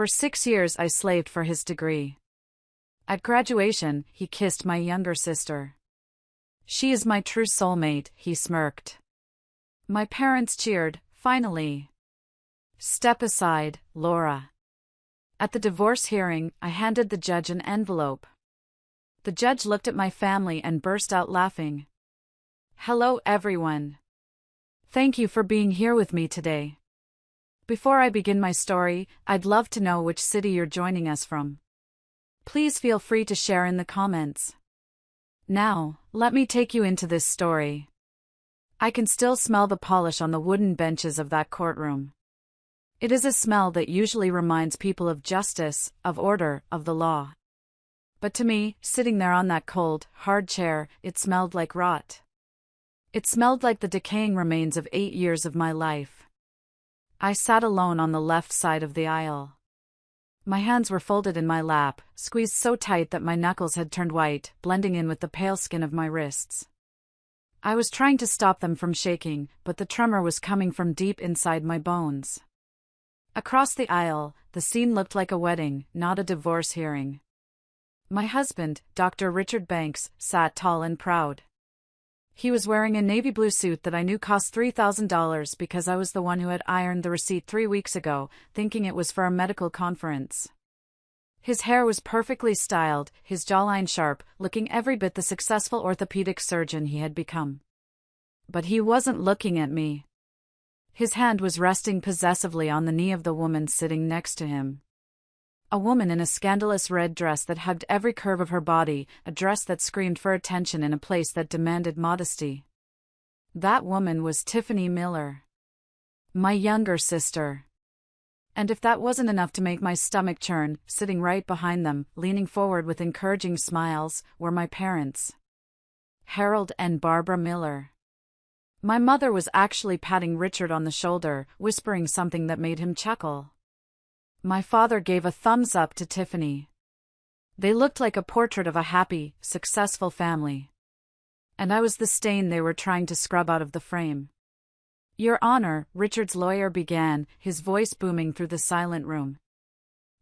For 6 years I slaved for his degree. At graduation, he kissed my younger sister. She is my true soulmate, he smirked. My parents cheered, finally. Step aside, Laura. At the divorce hearing, I handed the judge an envelope. The judge looked at my family and burst out laughing. Hello, everyone. Thank you for being here with me today. Before I begin my story, I'd love to know which city you're joining us from. Please feel free to share in the comments. Now, let me take you into this story. I can still smell the polish on the wooden benches of that courtroom. It is a smell that usually reminds people of justice, of order, of the law. But to me, sitting there on that cold, hard chair, it smelled like rot. It smelled like the decaying remains of 8 years of my life. I sat alone on the left side of the aisle. My hands were folded in my lap, squeezed so tight that my knuckles had turned white, blending in with the pale skin of my wrists. I was trying to stop them from shaking, but the tremor was coming from deep inside my bones. Across the aisle, the scene looked like a wedding, not a divorce hearing. My husband, Dr. Richard Banks, sat tall and proud. He was wearing a navy blue suit that I knew cost $3,000 because I was the one who had ironed the receipt 3 weeks ago, thinking it was for a medical conference. His hair was perfectly styled, his jawline sharp, looking every bit the successful orthopedic surgeon he had become. But he wasn't looking at me. His hand was resting possessively on the knee of the woman sitting next to him. A woman in a scandalous red dress that hugged every curve of her body, a dress that screamed for attention in a place that demanded modesty. That woman was Tiffany Miller. My younger sister. And if that wasn't enough to make my stomach churn, sitting right behind them, leaning forward with encouraging smiles, were my parents. Harold and Barbara Miller. My mother was actually patting Richard on the shoulder, whispering something that made him chuckle. My father gave a thumbs up to Tiffany. They looked like a portrait of a happy, successful family. And I was the stain they were trying to scrub out of the frame. Your Honor, Richard's lawyer began, his voice booming through the silent room.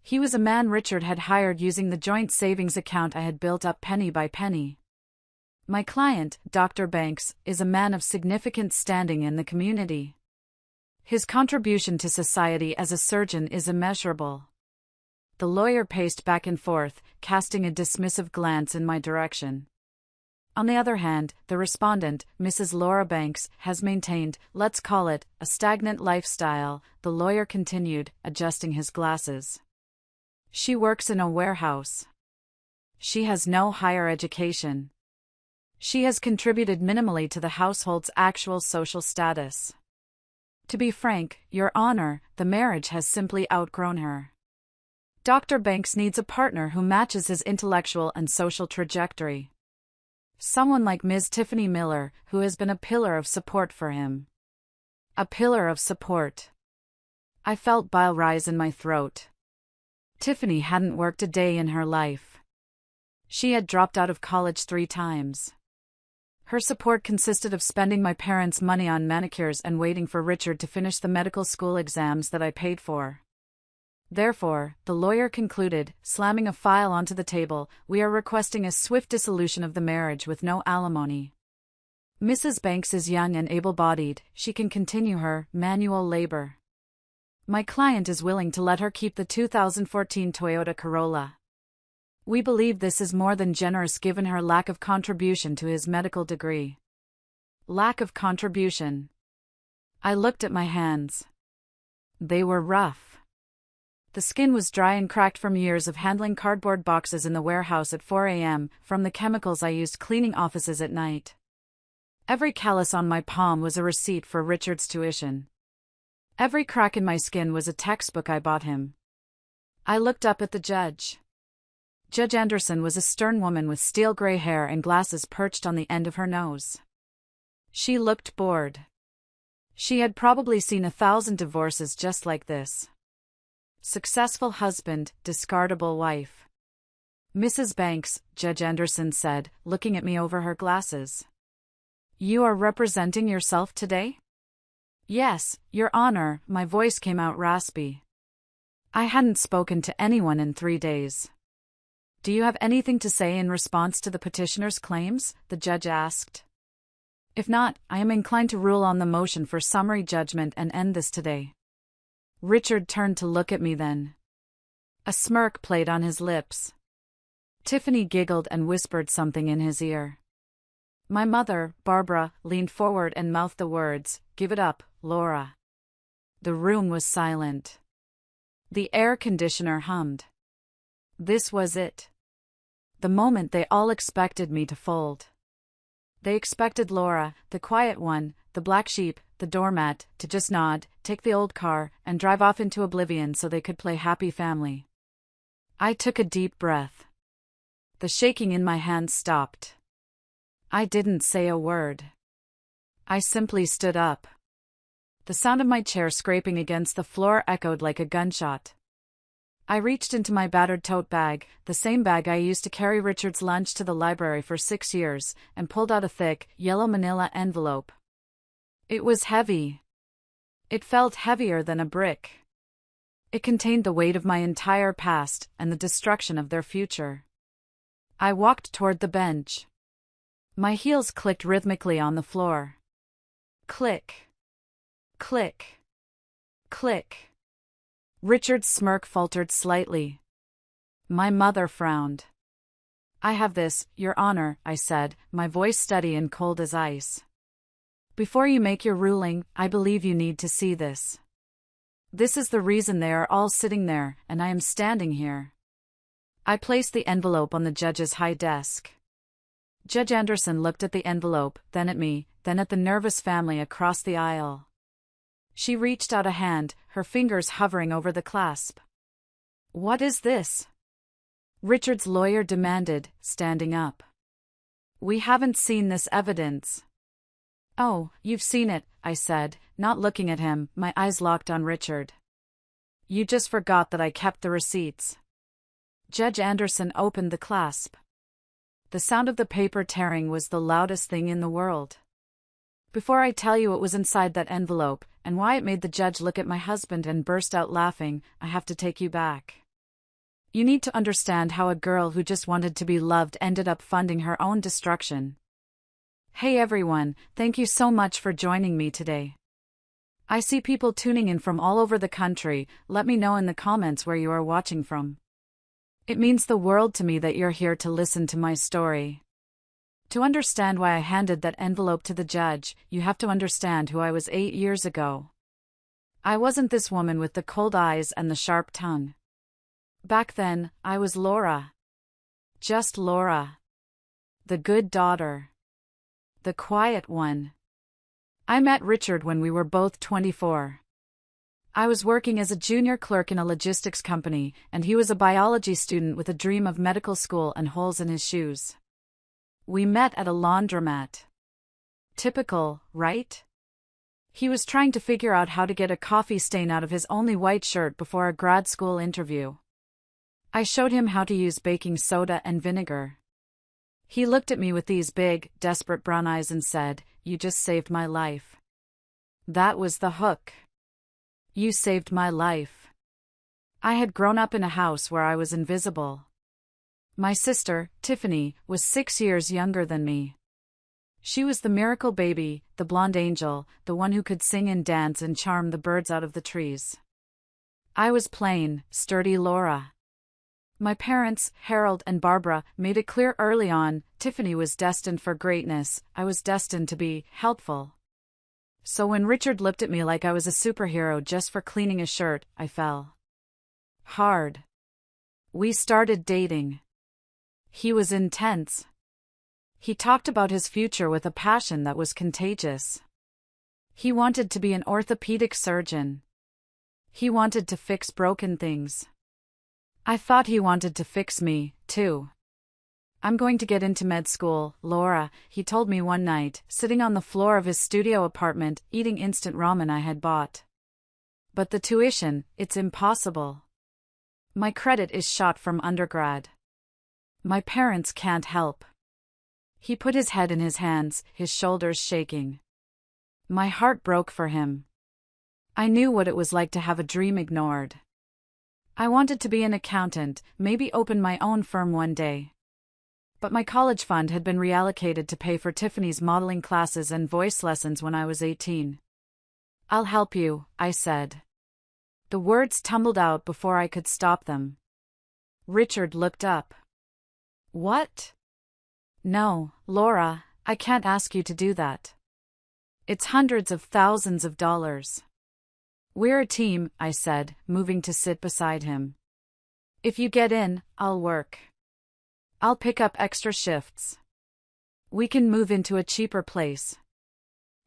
He was a man Richard had hired using the joint savings account I had built up penny by penny. My client, Dr. Banks, is a man of significant standing in the community. His contribution to society as a surgeon is immeasurable. The lawyer paced back and forth, casting a dismissive glance in my direction. On the other hand, the respondent, Mrs. Laura Banks, has maintained, let's call it, a stagnant lifestyle, the lawyer continued, adjusting his glasses. She works in a warehouse. She has no higher education. She has contributed minimally to the household's actual social status. To be frank, Your Honor, the marriage has simply outgrown her. Dr. Banks needs a partner who matches his intellectual and social trajectory. Someone like Ms. Tiffany Miller, who has been a pillar of support for him. A pillar of support. I felt bile rise in my throat. Tiffany hadn't worked a day in her life. She had dropped out of college 3 times. Her support consisted of spending my parents' money on manicures and waiting for Richard to finish the medical school exams that I paid for. Therefore, the lawyer concluded, slamming a file onto the table, we are requesting a swift dissolution of the marriage with no alimony. Mrs. Banks is young and able-bodied, she can continue her manual labor. My client is willing to let her keep the 2014 Toyota Corolla. We believe this is more than generous given her lack of contribution to his medical degree. Lack of contribution. I looked at my hands. They were rough. The skin was dry and cracked from years of handling cardboard boxes in the warehouse at 4 a.m., from the chemicals I used cleaning offices at night. Every callus on my palm was a receipt for Richard's tuition. Every crack in my skin was a textbook I bought him. I looked up at the judge. Judge Anderson was a stern woman with steel gray hair and glasses perched on the end of her nose. She looked bored. She had probably seen 1,000 divorces just like this. Successful husband, discardable wife. Mrs. Banks, Judge Anderson said, looking at me over her glasses. You are representing yourself today? Yes, Your Honor, my voice came out raspy. I hadn't spoken to anyone in 3 days. Do you have anything to say in response to the petitioner's claims? The judge asked. If not, I am inclined to rule on the motion for summary judgment and end this today. Richard turned to look at me then. A smirk played on his lips. Tiffany giggled and whispered something in his ear. My mother, Barbara, leaned forward and mouthed the words, "Give it up, Laura." The room was silent. The air conditioner hummed. This was it. The moment they all expected me to fold. They expected Laura, the quiet one, the black sheep, the doormat, to just nod, take the old car, and drive off into oblivion so they could play happy family. I took a deep breath. The shaking in my hands stopped. I didn't say a word. I simply stood up. The sound of my chair scraping against the floor echoed like a gunshot. I reached into my battered tote bag, the same bag I used to carry Richard's lunch to the library for 6 years, and pulled out a thick, yellow manila envelope. It was heavy. It felt heavier than a brick. It contained the weight of my entire past and the destruction of their future. I walked toward the bench. My heels clicked rhythmically on the floor. Click. Click. Click. Richard's smirk faltered slightly. My mother frowned. I have this, Your Honor, I said, my voice steady and cold as ice. Before you make your ruling, I believe you need to see this. This is the reason they are all sitting there, and I am standing here. I placed the envelope on the judge's high desk. Judge Anderson looked at the envelope, then at me, then at the nervous family across the aisle. She reached out a hand, her fingers hovering over the clasp. What is this? Richard's lawyer demanded, standing up. We haven't seen this evidence. Oh, you've seen it, I said, not looking at him, my eyes locked on Richard. You just forgot that I kept the receipts. Judge Anderson opened the clasp. The sound of the paper tearing was the loudest thing in the world. Before I tell you what was inside that envelope, and why it made the judge look at my husband and burst out laughing, I have to take you back. You need to understand how a girl who just wanted to be loved ended up funding her own destruction. Hey everyone, thank you so much for joining me today. I see people tuning in from all over the country. Let me know in the comments where you are watching from. It means the world to me that you're here to listen to my story. To understand why I handed that envelope to the judge, you have to understand who I was 8 years ago. I wasn't this woman with the cold eyes and the sharp tongue. Back then, I was Laura. Just Laura. The good daughter. The quiet one. I met Richard when we were both 24. I was working as a junior clerk in a logistics company, and he was a biology student with a dream of medical school and holes in his shoes. We met at a laundromat. Typical, right? He was trying to figure out how to get a coffee stain out of his only white shirt before a grad school interview. I showed him how to use baking soda and vinegar. He looked at me with these big, desperate brown eyes and said, "You just saved my life." That was the hook. You saved my life. I had grown up in a house where I was invisible. My sister, Tiffany, was 6 years younger than me. She was the miracle baby, the blonde angel, the one who could sing and dance and charm the birds out of the trees. I was plain, sturdy Laura. My parents, Harold and Barbara, made it clear early on, Tiffany was destined for greatness, I was destined to be helpful. So when Richard looked at me like I was a superhero just for cleaning a shirt, I fell hard. We started dating. He was intense. He talked about his future with a passion that was contagious. He wanted to be an orthopedic surgeon. He wanted to fix broken things. I thought he wanted to fix me, too. I'm going to get into med school, Laura, he told me one night, sitting on the floor of his studio apartment, eating instant ramen I had bought. But the tuition, it's impossible. My credit is shot from undergrad. My parents can't help. He put his head in his hands, his shoulders shaking. My heart broke for him. I knew what it was like to have a dream ignored. I wanted to be an accountant, maybe open my own firm one day. But my college fund had been reallocated to pay for Tiffany's modeling classes and voice lessons when I was 18. "I'll help you," I said. The words tumbled out before I could stop them. Richard looked up. "What?" "No, Laura, I can't ask you to do that. It's hundreds of thousands of dollars." "We're a team," I said, moving to sit beside him. "If you get in, I'll work. I'll pick up extra shifts. We can move into a cheaper place.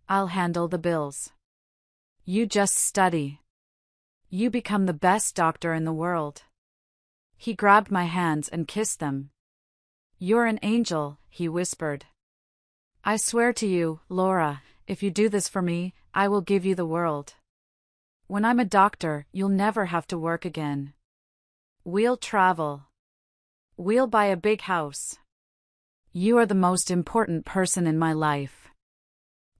I'll handle the bills. You just study. You become the best doctor in the world." He grabbed my hands and kissed them. "You're an angel," he whispered. "I swear to you, Laura, if you do this for me, I will give you the world. When I'm a doctor, you'll never have to work again. We'll travel. We'll buy a big house. You are the most important person in my life.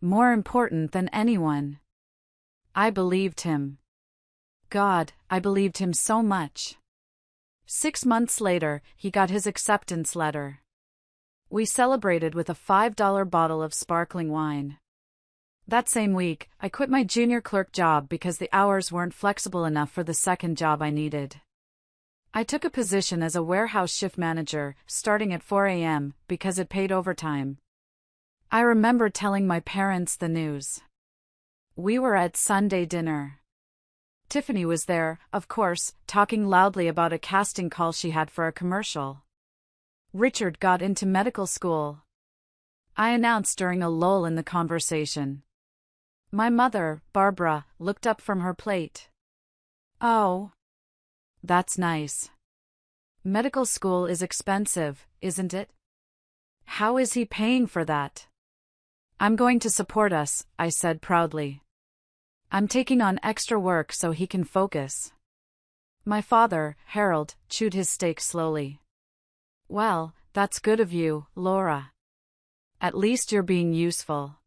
More important than anyone." I believed him. God, I believed him so much. 6 months later, he got his acceptance letter. We celebrated with a $5 bottle of sparkling wine. That same week, I quit my junior clerk job because the hours weren't flexible enough for the second job I needed. I took a position as a warehouse shift manager, starting at 4 a.m., because it paid overtime. I remember telling my parents the news. We were at Sunday dinner. Tiffany was there, of course, talking loudly about a casting call she had for a commercial. Richard got into medical school. I announced during a lull in the conversation. My mother, Barbara, looked up from her plate. "Oh. That's nice. Medical school is expensive, isn't it? How is he paying for that?" "I'm going to support us," I said proudly. "I'm taking on extra work so he can focus." My father, Harold, chewed his steak slowly. "Well, that's good of you, Laura. At least you're being useful.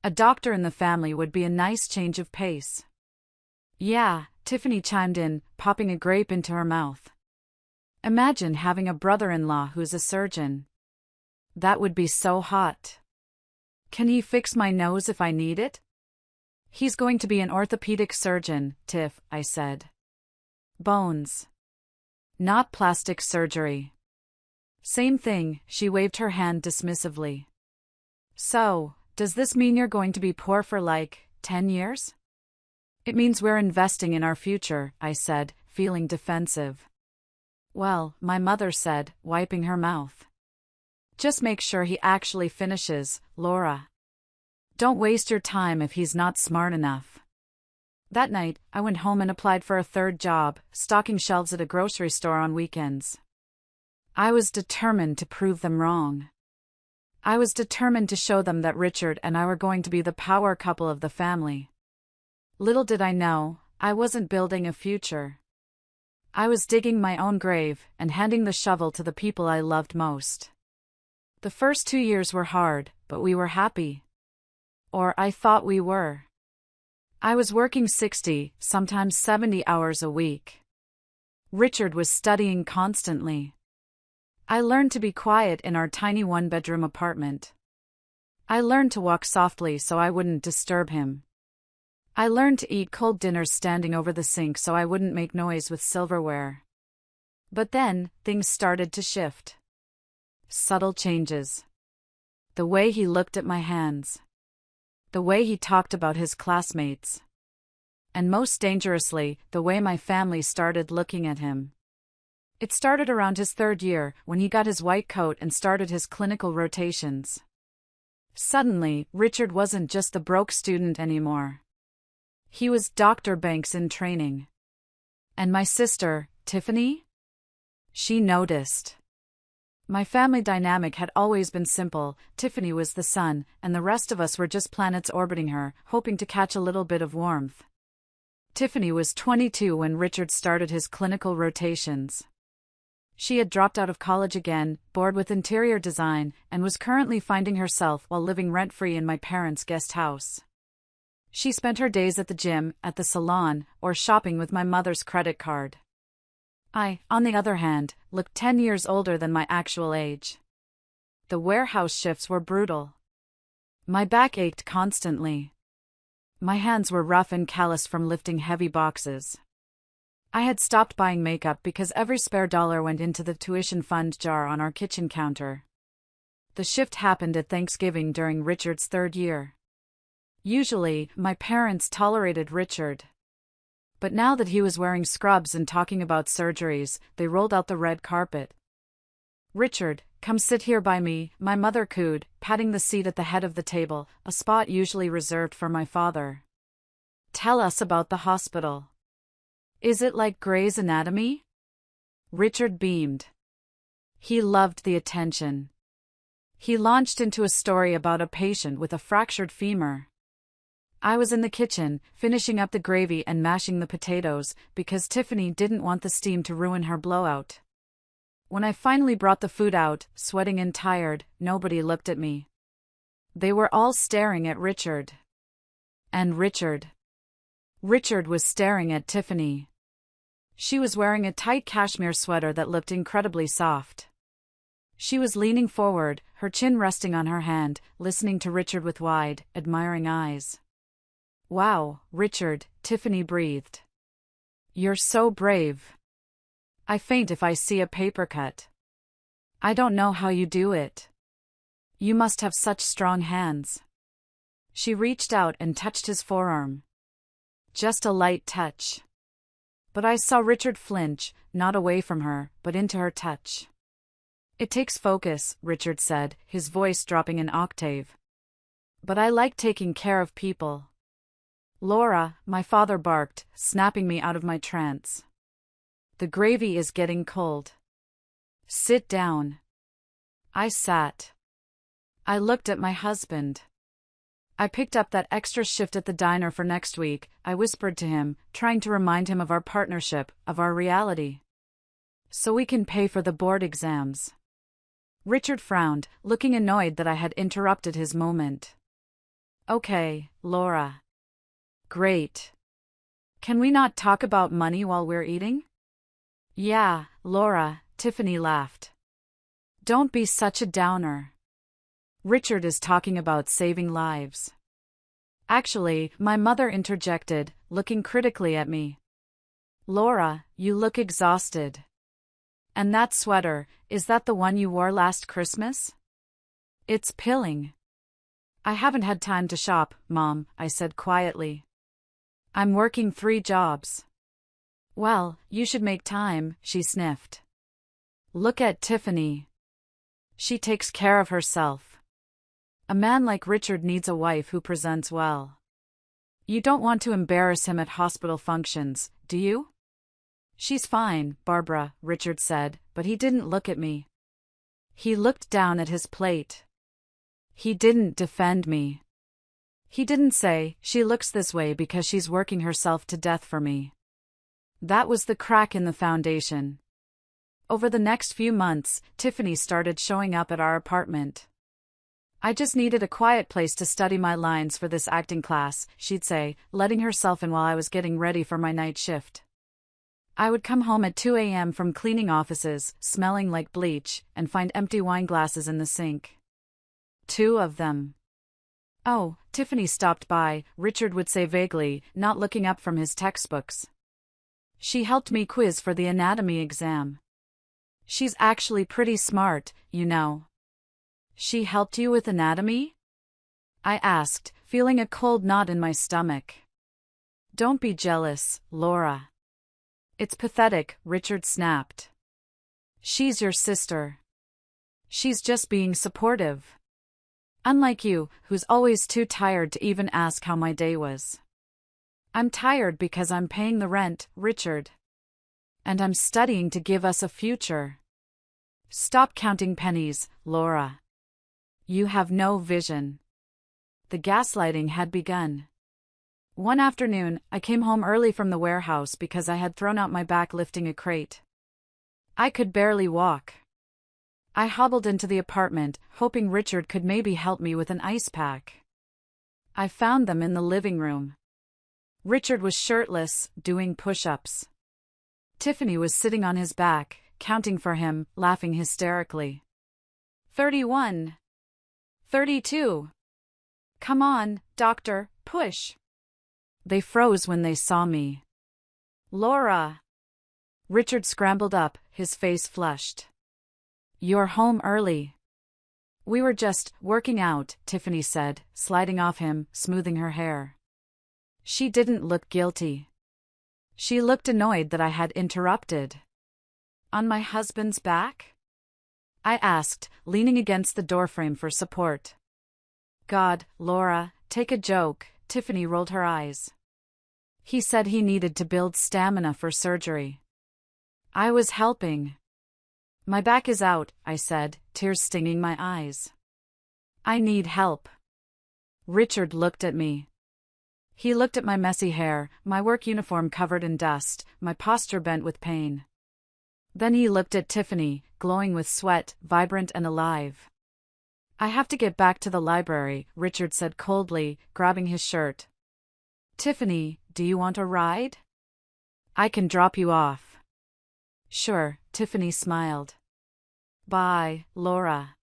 A doctor in the family would be a nice change of pace." "Yeah," Tiffany chimed in, popping a grape into her mouth. "Imagine having a brother-in-law who's a surgeon. That would be so hot. Can he fix my nose if I need it?" "He's going to be an orthopedic surgeon, Tiff," I said. "Bones. Not plastic surgery." "Same thing," she waved her hand dismissively. "So, does this mean you're going to be poor for 10 years? "It means we're investing in our future," I said, feeling defensive. "Well," my mother said, wiping her mouth. "Just make sure he actually finishes, Laura. Don't waste your time if he's not smart enough." That night, I went home and applied for a third job, stocking shelves at a grocery store on weekends. I was determined to prove them wrong. I was determined to show them that Richard and I were going to be the power couple of the family. Little did I know, I wasn't building a future. I was digging my own grave and handing the shovel to the people I loved most. The first 2 years were hard, but we were happy. Or I thought we were. I was working 60, sometimes 70 hours a week. Richard was studying constantly. I learned to be quiet in our tiny one-bedroom apartment. I learned to walk softly so I wouldn't disturb him. I learned to eat cold dinners standing over the sink so I wouldn't make noise with silverware. But then, things started to shift. Subtle changes. The way he looked at my hands. The way he talked about his classmates. And most dangerously, the way my family started looking at him. It started around his 3rd year, when he got his white coat and started his clinical rotations. Suddenly, Richard wasn't just the broke student anymore. He was Dr. Banks in training. And my sister, Tiffany? She noticed. My family dynamic had always been simple. Tiffany was the sun, and the rest of us were just planets orbiting her, hoping to catch a little bit of warmth. Tiffany was 22 when Richard started his clinical rotations. She had dropped out of college again, bored with interior design, and was currently finding herself while living rent-free in my parents' guest house. She spent her days at the gym, at the salon, or shopping with my mother's credit card. I, on the other hand, looked 10 years older than my actual age. The warehouse shifts were brutal. My back ached constantly. My hands were rough and calloused from lifting heavy boxes. I had stopped buying makeup because every spare dollar went into the tuition fund jar on our kitchen counter. The shift happened at Thanksgiving during Richard's 3rd year. Usually, my parents tolerated Richard. But now that he was wearing scrubs and talking about surgeries, they rolled out the red carpet. "Richard, come sit here by me," my mother cooed, patting the seat at the head of the table, a spot usually reserved for my father. "Tell us about the hospital. Is it like Grey's Anatomy?" Richard beamed. He loved the attention. He launched into a story about a patient with a fractured femur. I was in the kitchen, finishing up the gravy and mashing the potatoes, because Tiffany didn't want the steam to ruin her blowout. When I finally brought the food out, sweating and tired, nobody looked at me. They were all staring at Richard. And Richard was staring at Tiffany. She was wearing a tight cashmere sweater that looked incredibly soft. She was leaning forward, her chin resting on her hand, listening to Richard with wide, admiring eyes. "Wow, Richard," Tiffany breathed. "You're so brave. I faint if I see a paper cut. I don't know how you do it. You must have such strong hands." She reached out and touched his forearm. Just a light touch. But I saw Richard flinch, not away from her, but into her touch. "It takes focus," Richard said, his voice dropping an octave. "But I like taking care of people." "Laura," my father barked, snapping me out of my trance. "The gravy is getting cold. Sit down." I sat. I looked at my husband. I picked up that extra shift at the diner for next week, I whispered to him, trying to remind him of our partnership, of our reality. "So we can pay for the board exams." Richard frowned, looking annoyed that I had interrupted his moment. "Okay, Laura." "Great. Can we not talk about money while we're eating?" "Yeah, Laura," Tiffany laughed. "Don't be such a downer. Richard is talking about saving lives." Actually, my mother interjected, looking critically at me. "Laura, you look exhausted. And that sweater, is that the one you wore last Christmas?" "It's pilling." "I haven't had time to shop, Mom," I said quietly. "I'm working 3 jobs." "Well, you should make time," she sniffed. "Look at Tiffany. She takes care of herself. A man like Richard needs a wife who presents well. You don't want to embarrass him at hospital functions, do you?" "She's fine, Barbara," Richard said, but he didn't look at me. He looked down at his plate. He didn't defend me. He didn't say, "She looks this way because she's working herself to death for me." That was the crack in the foundation. Over the next few months, Tiffany started showing up at our apartment. "I just needed a quiet place to study my lines for this acting class," she'd say, letting herself in while I was getting ready for my night shift. I would come home at 2 a.m. from cleaning offices, smelling like bleach, and find empty wine glasses in the sink. 2 of them. "Oh, Tiffany stopped by," Richard would say vaguely, not looking up from his textbooks. "She helped me quiz for the anatomy exam. She's actually pretty smart, you know." "She helped you with anatomy?" I asked, feeling a cold knot in my stomach. "Don't be jealous, Laura." "It's pathetic," Richard snapped. "She's your sister. She's just being supportive. Unlike you, who's always too tired to even ask how my day was." "I'm tired because I'm paying the rent, Richard. And I'm studying to give us a future." "Stop counting pennies, Laura. You have no vision." The gaslighting had begun. One afternoon, I came home early from the warehouse because I had thrown out my back lifting a crate. I could barely walk. I hobbled into the apartment, hoping Richard could maybe help me with an ice pack. I found them in the living room. Richard was shirtless, doing push-ups. Tiffany was sitting on his back, counting for him, laughing hysterically. 31. 32. Come on, doctor, push. They froze when they saw me. Laura. Richard scrambled up, his face flushed. You're home early. We were just working out, Tiffany said, sliding off him, smoothing her hair. She didn't look guilty. She looked annoyed that I had interrupted. On my husband's back? I asked, leaning against the doorframe for support. God, Laura, take a joke, Tiffany rolled her eyes. He said he needed to build stamina for surgery. I was helping. My back is out, I said, tears stinging my eyes. I need help. Richard looked at me. He looked at my messy hair, my work uniform covered in dust, my posture bent with pain. Then he looked at Tiffany, glowing with sweat, vibrant and alive. I have to get back to the library, Richard said coldly, grabbing his shirt. Tiffany, do you want a ride? I can drop you off. Sure, Tiffany smiled. Bye, Laura.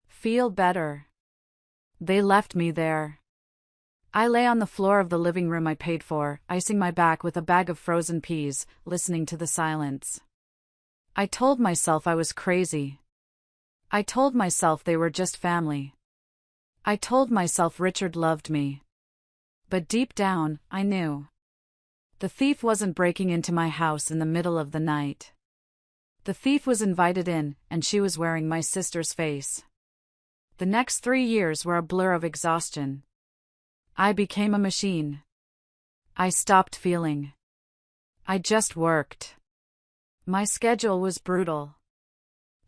Feel better. They left me there. I lay on the floor of the living room I paid for, icing my back with a bag of frozen peas, listening to the silence. I told myself I was crazy. I told myself they were just family. I told myself Richard loved me. But deep down, I knew. The thief wasn't breaking into my house in the middle of the night. The thief was invited in, and she was wearing my sister's face. The next 3 years were a blur of exhaustion. I became a machine. I stopped feeling. I just worked. My schedule was brutal.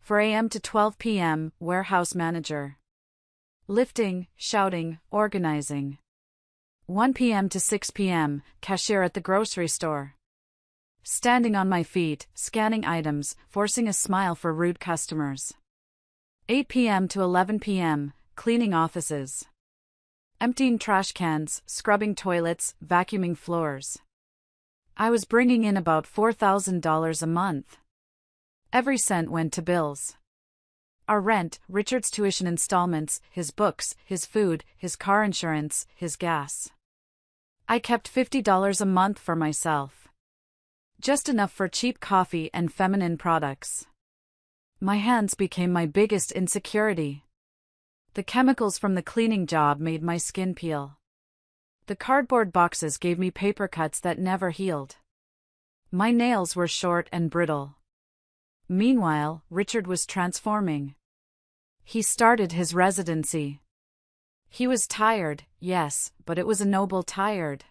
4 a.m. to 12 p.m., warehouse manager. Lifting, shouting, organizing. 1 p.m. to 6 p.m., cashier at the grocery store. Standing on my feet, scanning items, forcing a smile for rude customers. 8 p.m. to 11 p.m., cleaning offices. Emptying trash cans, scrubbing toilets, vacuuming floors. I was bringing in about $4,000 a month. Every cent went to bills. Our rent, Richard's tuition installments, his books, his food, his car insurance, his gas. I kept $50 a month for myself. Just enough for cheap coffee and feminine products. My hands became my biggest insecurity. The chemicals from the cleaning job made my skin peel. The cardboard boxes gave me paper cuts that never healed. My nails were short and brittle. Meanwhile, Richard was transforming. He started his residency. He was tired, yes, but it was a noble tired.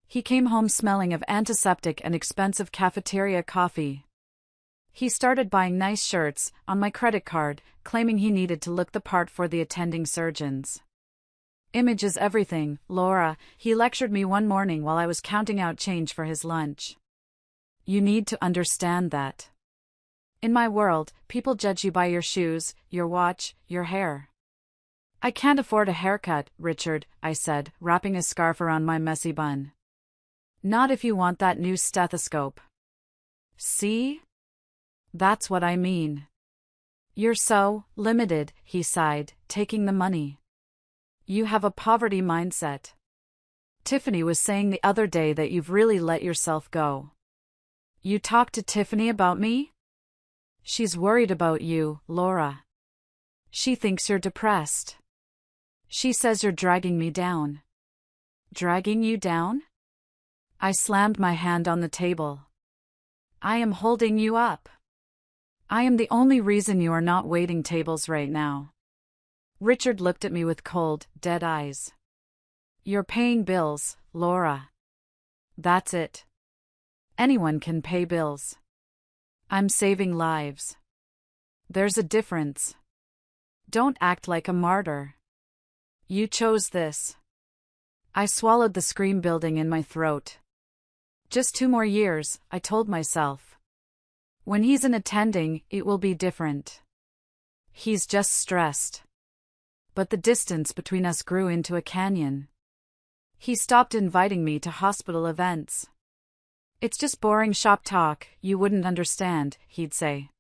He came home smelling of antiseptic and expensive cafeteria coffee. He started buying nice shirts, on my credit card, claiming he needed to look the part for the attending surgeons. Image is everything, Laura, he lectured me one morning while I was counting out change for his lunch. You need to understand that. In my world, people judge you by your shoes, your watch, your hair. I can't afford a haircut, Richard, I said, wrapping a scarf around my messy bun. Not if you want that new stethoscope. See? That's what I mean. You're so limited, he sighed, taking the money. You have a poverty mindset. Tiffany was saying the other day that you've really let yourself go. You talked to Tiffany about me? She's worried about you, Laura. She thinks you're depressed. She says you're dragging me down. Dragging you down? I slammed my hand on the table. I am holding you up. I am the only reason you are not waiting tables right now. Richard looked at me with cold, dead eyes. You're paying bills, Laura. That's it. Anyone can pay bills. I'm saving lives. There's a difference. Don't act like a martyr. You chose this. I swallowed the scream building in my throat. Just 2 more years, I told myself. When he's in attending, it will be different. He's just stressed. But the distance between us grew into a canyon. He stopped inviting me to hospital events. It's just boring shop talk, you wouldn't understand, he'd say.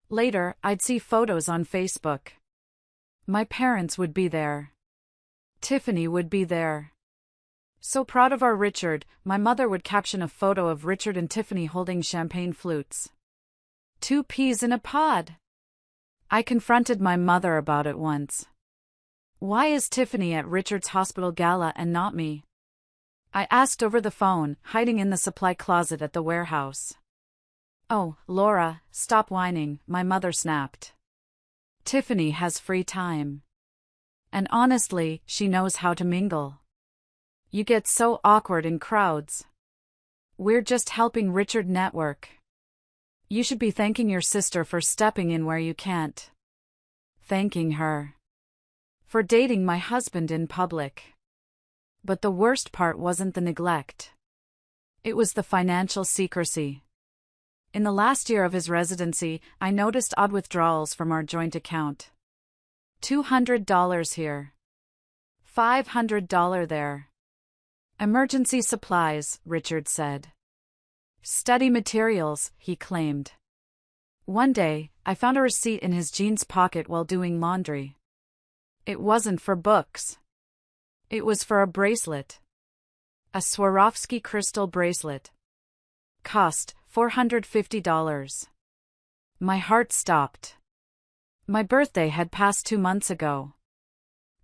Later, I'd see photos on Facebook. My parents would be there. Tiffany would be there. So proud of our Richard, my mother would caption a photo of Richard and Tiffany holding champagne flutes. 2 peas in a pod. I confronted my mother about it once. Why is Tiffany at Richard's hospital gala and not me? I asked over the phone, hiding in the supply closet at the warehouse. Oh, Laura, stop whining, my mother snapped. Tiffany has free time. And honestly, she knows how to mingle. You get so awkward in crowds. We're just helping Richard network. You should be thanking your sister for stepping in where you can't. Thanking her for dating my husband in public. But the worst part wasn't the neglect. It was the financial secrecy. In the last year of his residency, I noticed odd withdrawals from our joint account. $200 here. $500 there. Emergency supplies, Richard said. Study materials, he claimed. One day, I found a receipt in his jeans pocket while doing laundry. It wasn't for books. It was for a bracelet. A Swarovski crystal bracelet. Cost $450. My heart stopped. My birthday had passed 2 months ago.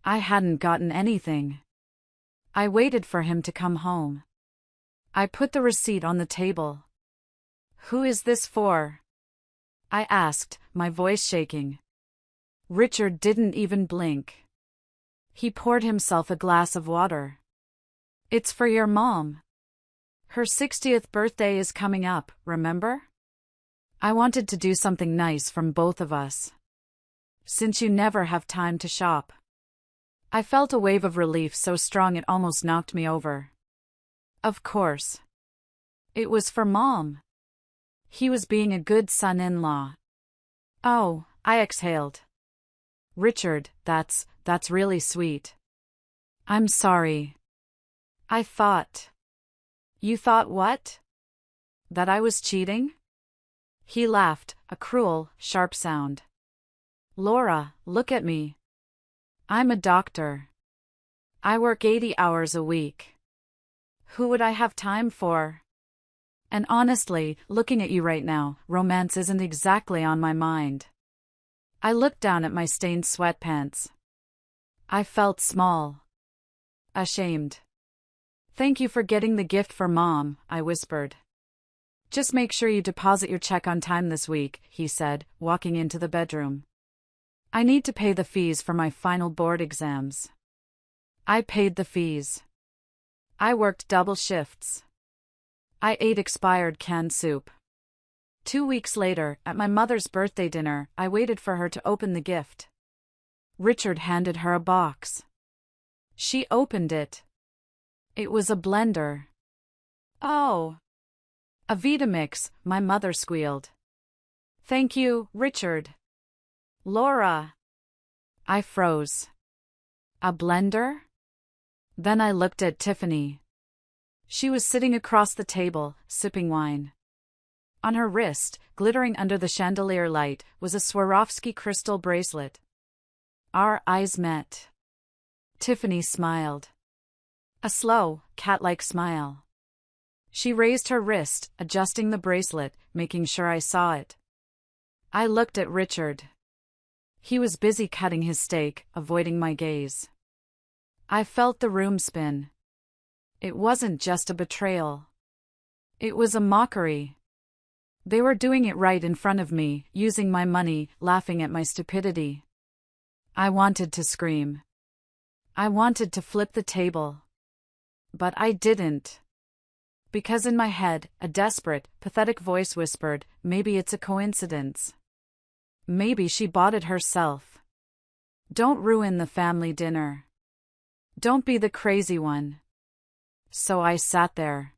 I hadn't gotten anything. I waited for him to come home. I put the receipt on the table. Who is this for? I asked, my voice shaking. Richard didn't even blink. He poured himself a glass of water. It's for your mom. Her 60th birthday is coming up, remember? I wanted to do something nice from both of us. Since you never have time to shop. I felt a wave of relief so strong it almost knocked me over. Of course. It was for Mom. He was being a good son-in-law. Oh, I exhaled. Richard, that's really sweet. I'm sorry. I thought. You thought what? That I was cheating? He laughed, a cruel, sharp sound. Laura, look at me. I'm a doctor. I work 80 hours a week. Who would I have time for? And honestly, looking at you right now, romance isn't exactly on my mind. I looked down at my stained sweatpants. I felt small. Ashamed. Thank you for getting the gift for Mom, I whispered. Just make sure you deposit your check on time this week, he said, walking into the bedroom. I need to pay the fees for my final board exams. I paid the fees. I worked double shifts. I ate expired canned soup. 2 weeks later, at my mother's birthday dinner, I waited for her to open the gift. Richard handed her a box. She opened it. It was a blender. Oh. A Vitamix, my mother squealed. Thank you, Richard. Laura. I froze. A blender? Then I looked at Tiffany. She was sitting across the table, sipping wine. On her wrist, glittering under the chandelier light, was a Swarovski crystal bracelet. Our eyes met. Tiffany smiled. A slow, cat-like smile. She raised her wrist, adjusting the bracelet, making sure I saw it. I looked at Richard. He was busy cutting his steak, avoiding my gaze. I felt the room spin. It wasn't just a betrayal. It was a mockery. They were doing it right in front of me, using my money, laughing at my stupidity. I wanted to scream. I wanted to flip the table. But I didn't. Because in my head, a desperate, pathetic voice whispered, maybe it's a coincidence. Maybe she bought it herself. Don't ruin the family dinner. Don't be the crazy one. So I sat there.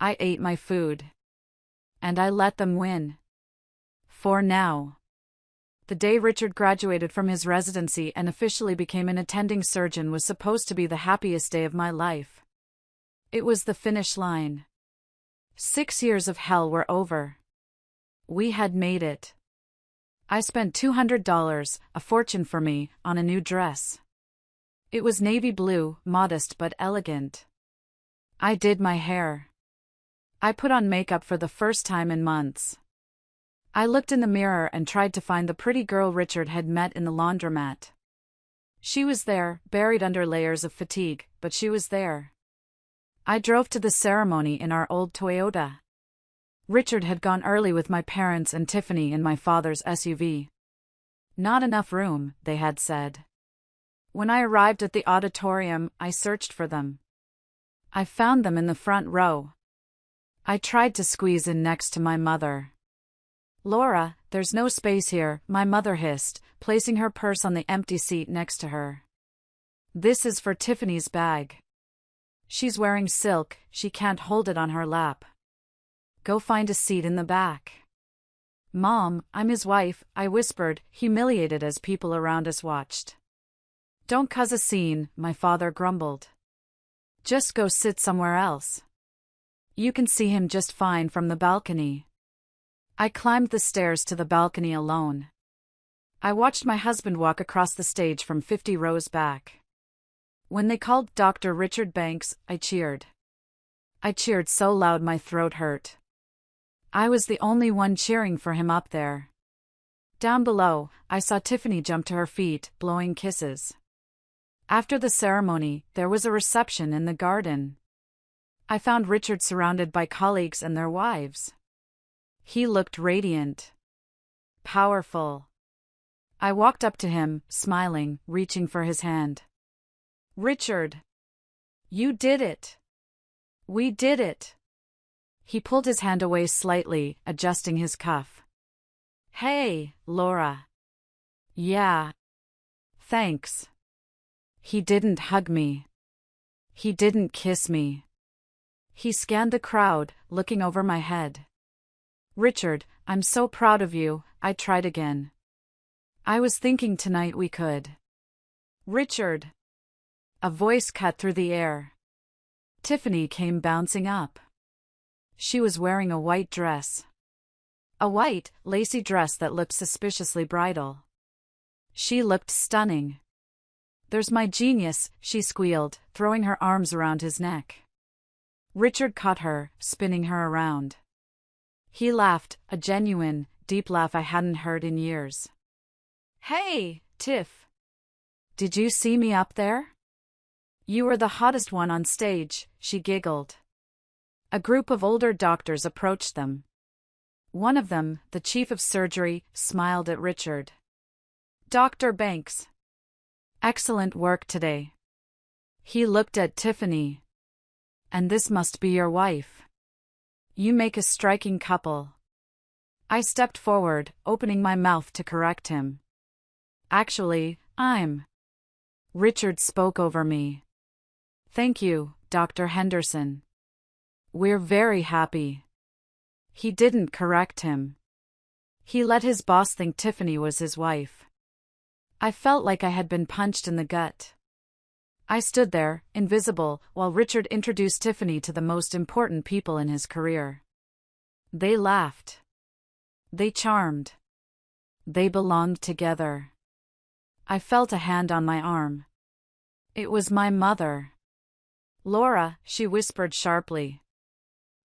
I ate my food. And I let them win. For now. The day Richard graduated from his residency and officially became an attending surgeon was supposed to be the happiest day of my life. It was the finish line. 6 years of hell were over. We had made it. I spent $200, a fortune for me, on a new dress. It was navy blue, modest but elegant. I did my hair. I put on makeup for the first time in months. I looked in the mirror and tried to find the pretty girl Richard had met in the laundromat. She was there, buried under layers of fatigue, but she was there. I drove to the ceremony in our old Toyota. Richard had gone early with my parents and Tiffany in my father's SUV. Not enough room, they had said. When I arrived at the auditorium, I searched for them. I found them in the front row. I tried to squeeze in next to my mother. "Laura, there's no space here," my mother hissed, placing her purse on the empty seat next to her. "This is for Tiffany's bag. She's wearing silk, she can't hold it on her lap. Go find a seat in the back." "Mom, I'm his wife," I whispered, humiliated as people around us watched. "Don't cause a scene," my father grumbled. "Just go sit somewhere else. You can see him just fine from the balcony." I climbed the stairs to the balcony alone. I watched my husband walk across the stage from 50 rows back. When they called Dr. Richard Banks, I cheered. I cheered so loud my throat hurt. I was the only one cheering for him up there. Down below, I saw Tiffany jump to her feet, blowing kisses. After the ceremony, there was a reception in the garden. I found Richard surrounded by colleagues and their wives. He looked radiant. Powerful. I walked up to him, smiling, reaching for his hand. "Richard! You did it! We did it!" He pulled his hand away slightly, adjusting his cuff. "Hey, Laura." "Yeah. Thanks." He didn't hug me. He didn't kiss me. He scanned the crowd, looking over my head. "Richard, I'm so proud of you," I tried again. "I was thinking tonight we could." "Richard!" A voice cut through the air. Tiffany came bouncing up. She was wearing a white dress. A white, lacy dress that looked suspiciously bridal. She looked stunning. "There's my genius," she squealed, throwing her arms around his neck. Richard caught her, spinning her around. He laughed, a genuine, deep laugh I hadn't heard in years. "Hey, Tiff. Did you see me up there? You were the hottest one on stage," she giggled. A group of older doctors approached them. One of them, the chief of surgery, smiled at Richard. "Dr. Banks. Excellent work today." He looked at Tiffany. "And this must be your wife. You make a striking couple." I stepped forward, opening my mouth to correct him. "Actually, I'm..." Richard spoke over me. "Thank you, Dr. Henderson. We're very happy." He didn't correct him. He let his boss think Tiffany was his wife. I felt like I had been punched in the gut. I stood there, invisible, while Richard introduced Tiffany to the most important people in his career. They laughed. They charmed. They belonged together. I felt a hand on my arm. It was my mother. "Laura," she whispered sharply.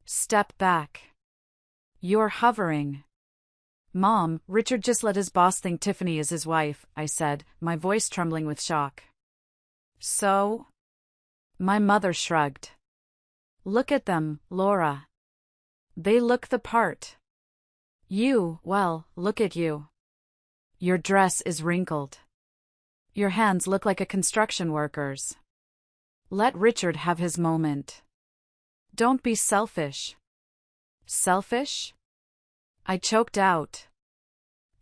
"Step back. You're hovering." "Mom, Richard just let his boss think Tiffany is his wife," I said, my voice trembling with shock. "So?" My mother shrugged. "Look at them, Laura. They look the part. Well, look at you. Your dress is wrinkled. Your hands look like a construction worker's. Let Richard have his moment. Don't be selfish." "Selfish?" I choked out.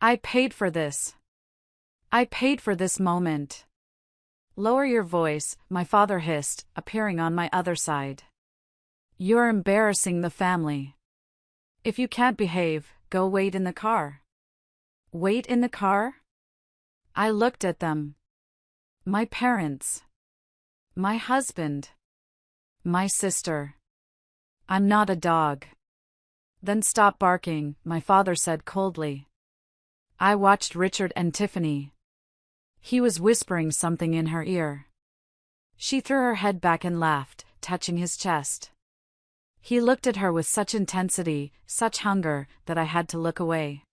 "I paid for this. I paid for this moment." "Lower your voice," my father hissed, appearing on my other side. "You're embarrassing the family. If you can't behave, go wait in the car." "Wait in the car?" I looked at them. My parents. My husband. My sister. I'm not a dog. Then stop barking, my father said coldly. I watched Richard and Tiffany. He was whispering something in her ear. She threw her head back and laughed, touching his chest. He looked at her with such intensity, such hunger, that I had to look away.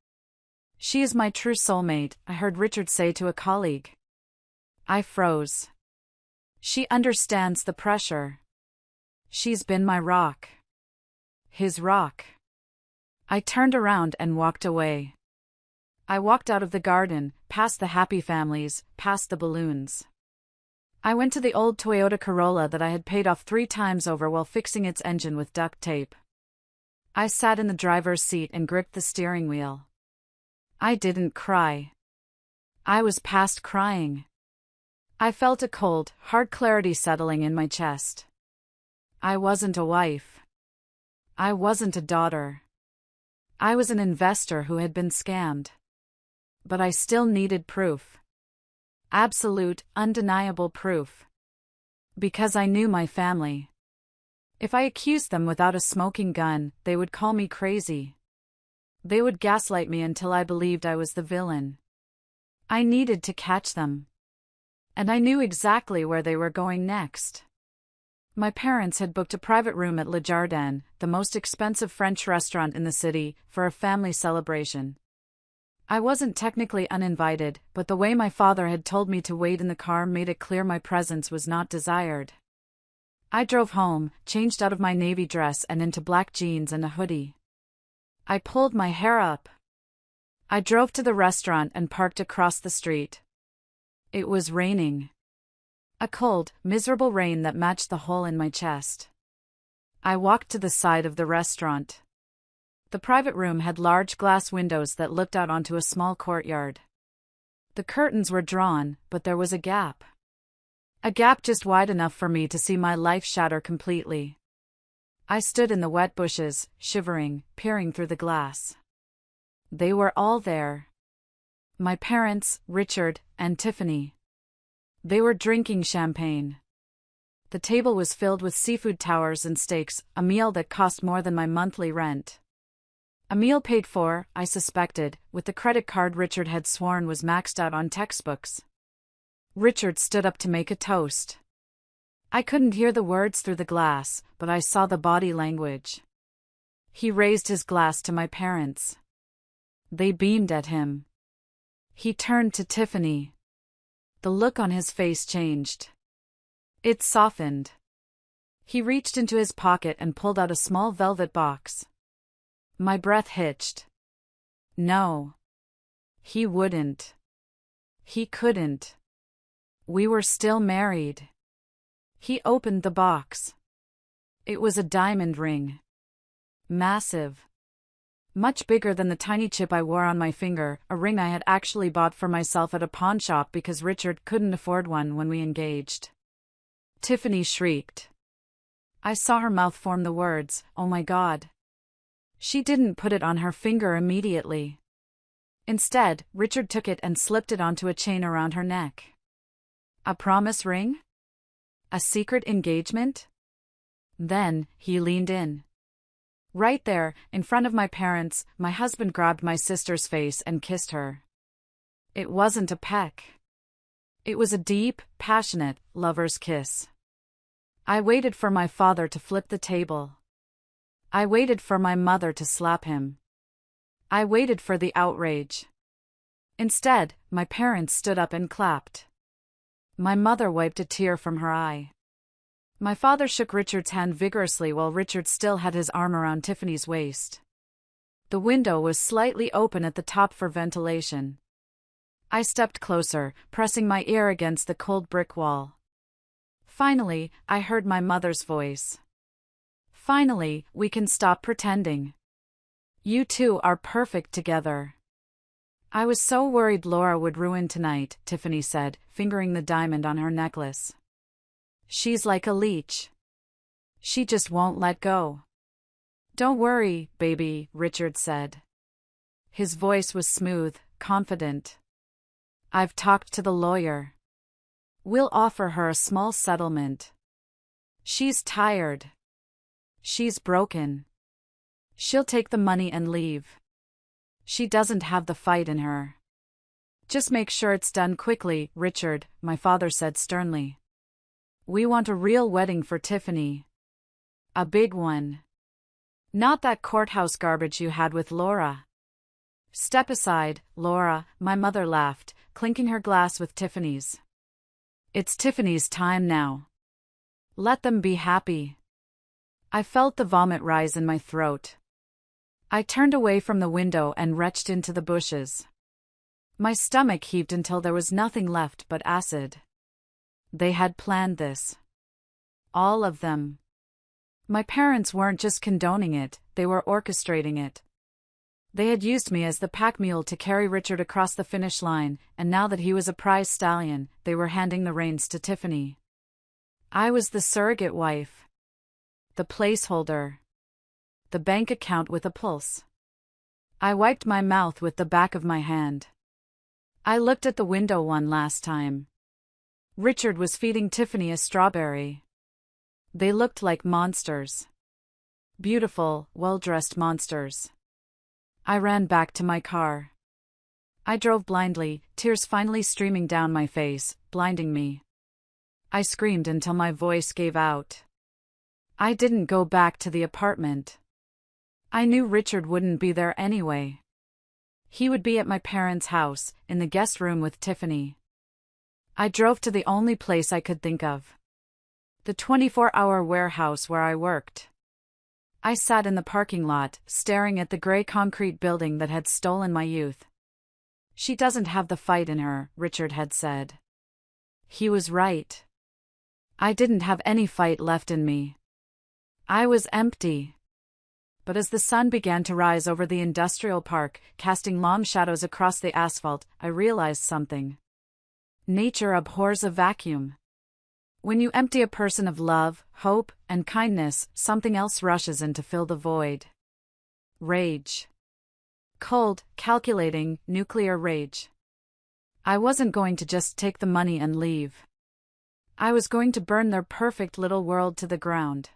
She is my true soulmate, I heard Richard say to a colleague. I froze. She understands the pressure. She's been my rock. His rock. I turned around and walked away. I walked out of the garden, past the happy families, past the balloons. I went to the old Toyota Corolla that I had paid off 3 times over while fixing its engine with duct tape. I sat in the driver's seat and gripped the steering wheel. I didn't cry. I was past crying. I felt a cold, hard clarity settling in my chest. I wasn't a wife. I wasn't a daughter. I was an investor who had been scammed. But I still needed proof. Absolute, undeniable proof. Because I knew my family. If I accused them without a smoking gun, they would call me crazy. They would gaslight me until I believed I was the villain. I needed to catch them. And I knew exactly where they were going next. My parents had booked a private room at Le Jardin, the most expensive French restaurant in the city, for a family celebration. I wasn't technically uninvited, but the way my father had told me to wait in the car made it clear my presence was not desired. I drove home, changed out of my navy dress and into black jeans and a hoodie. I pulled my hair up. I drove to the restaurant and parked across the street. It was raining. A cold, miserable rain that matched the hole in my chest. I walked to the side of the restaurant. The private room had large glass windows that looked out onto a small courtyard. The curtains were drawn, but there was a gap. A gap just wide enough for me to see my life shatter completely. I stood in the wet bushes, shivering, peering through the glass. They were all there. My parents, Richard, and Tiffany. They were drinking champagne. The table was filled with seafood towers and steaks, a meal that cost more than my monthly rent. A meal paid for, I suspected, with the credit card Richard had sworn was maxed out on textbooks. Richard stood up to make a toast. I couldn't hear the words through the glass, but I saw the body language. He raised his glass to my parents. They beamed at him. He turned to Tiffany. The look on his face changed. It softened. He reached into his pocket and pulled out a small velvet box. My breath hitched. No. He wouldn't. He couldn't. We were still married. He opened the box. It was a diamond ring. Massive. Much bigger than the tiny chip I wore on my finger, a ring I had actually bought for myself at a pawn shop because Richard couldn't afford one when we engaged. Tiffany shrieked. I saw her mouth form the words, "Oh my God." She didn't put it on her finger immediately. Instead, Richard took it and slipped it onto a chain around her neck. A promise ring? A secret engagement? Then, he leaned in. Right there, in front of my parents, my husband grabbed my sister's face and kissed her. It wasn't a peck. It was a deep, passionate, lover's kiss. I waited for my father to flip the table. I waited for my mother to slap him. I waited for the outrage. Instead, my parents stood up and clapped. My mother wiped a tear from her eye. My father shook Richard's hand vigorously while Richard still had his arm around Tiffany's waist. The window was slightly open at the top for ventilation. I stepped closer, pressing my ear against the cold brick wall. Finally, I heard my mother's voice. Finally, we can stop pretending. You two are perfect together. I was so worried Laura would ruin tonight, Tiffany said, fingering the diamond on her necklace. She's like a leech. She just won't let go. Don't worry, baby, Richard said. His voice was smooth, confident. I've talked to the lawyer. We'll offer her a small settlement. She's tired. She's broken. She'll take the money and leave. She doesn't have the fight in her. Just make sure it's done quickly, Richard, my father said sternly. We want a real wedding for Tiffany. A big one. Not that courthouse garbage you had with Laura. Step aside, Laura, my mother laughed, clinking her glass with Tiffany's. It's Tiffany's time now. Let them be happy. I felt the vomit rise in my throat. I turned away from the window and retched into the bushes. My stomach heaved until there was nothing left but acid. They had planned this. All of them. My parents weren't just condoning it, they were orchestrating it. They had used me as the pack mule to carry Richard across the finish line, and now that he was a prize stallion, they were handing the reins to Tiffany. I was the surrogate wife. The placeholder. The bank account with a pulse. I wiped my mouth with the back of my hand. I looked at the window one last time. Richard was feeding Tiffany a strawberry. They looked like monsters. Beautiful, well-dressed monsters. I ran back to my car. I drove blindly, tears finally streaming down my face, blinding me. I screamed until my voice gave out. I didn't go back to the apartment. I knew Richard wouldn't be there anyway. He would be at my parents' house, in the guest room with Tiffany. I drove to the only place I could think of. The 24-hour warehouse where I worked. I sat in the parking lot, staring at the gray concrete building that had stolen my youth. She doesn't have the fight in her, Richard had said. He was right. I didn't have any fight left in me. I was empty. But as the sun began to rise over the industrial park, casting long shadows across the asphalt, I realized something. Nature abhors a vacuum. When you empty a person of love, hope, and kindness, something else rushes in to fill the void. Rage. Cold, calculating, nuclear rage. I wasn't going to just take the money and leave. I was going to burn their perfect little world to the ground.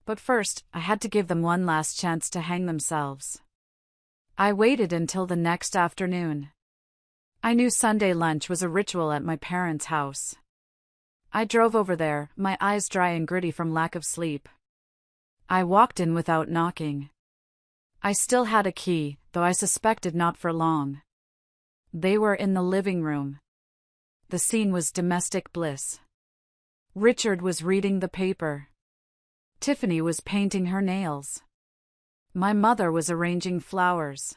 But first, I had to give them one last chance to hang themselves. I waited until the next afternoon. I knew Sunday lunch was a ritual at my parents' house. I drove over there, my eyes dry and gritty from lack of sleep. I walked in without knocking. I still had a key, though I suspected not for long. They were in the living room. The scene was domestic bliss. Richard was reading the paper. Tiffany was painting her nails. My mother was arranging flowers.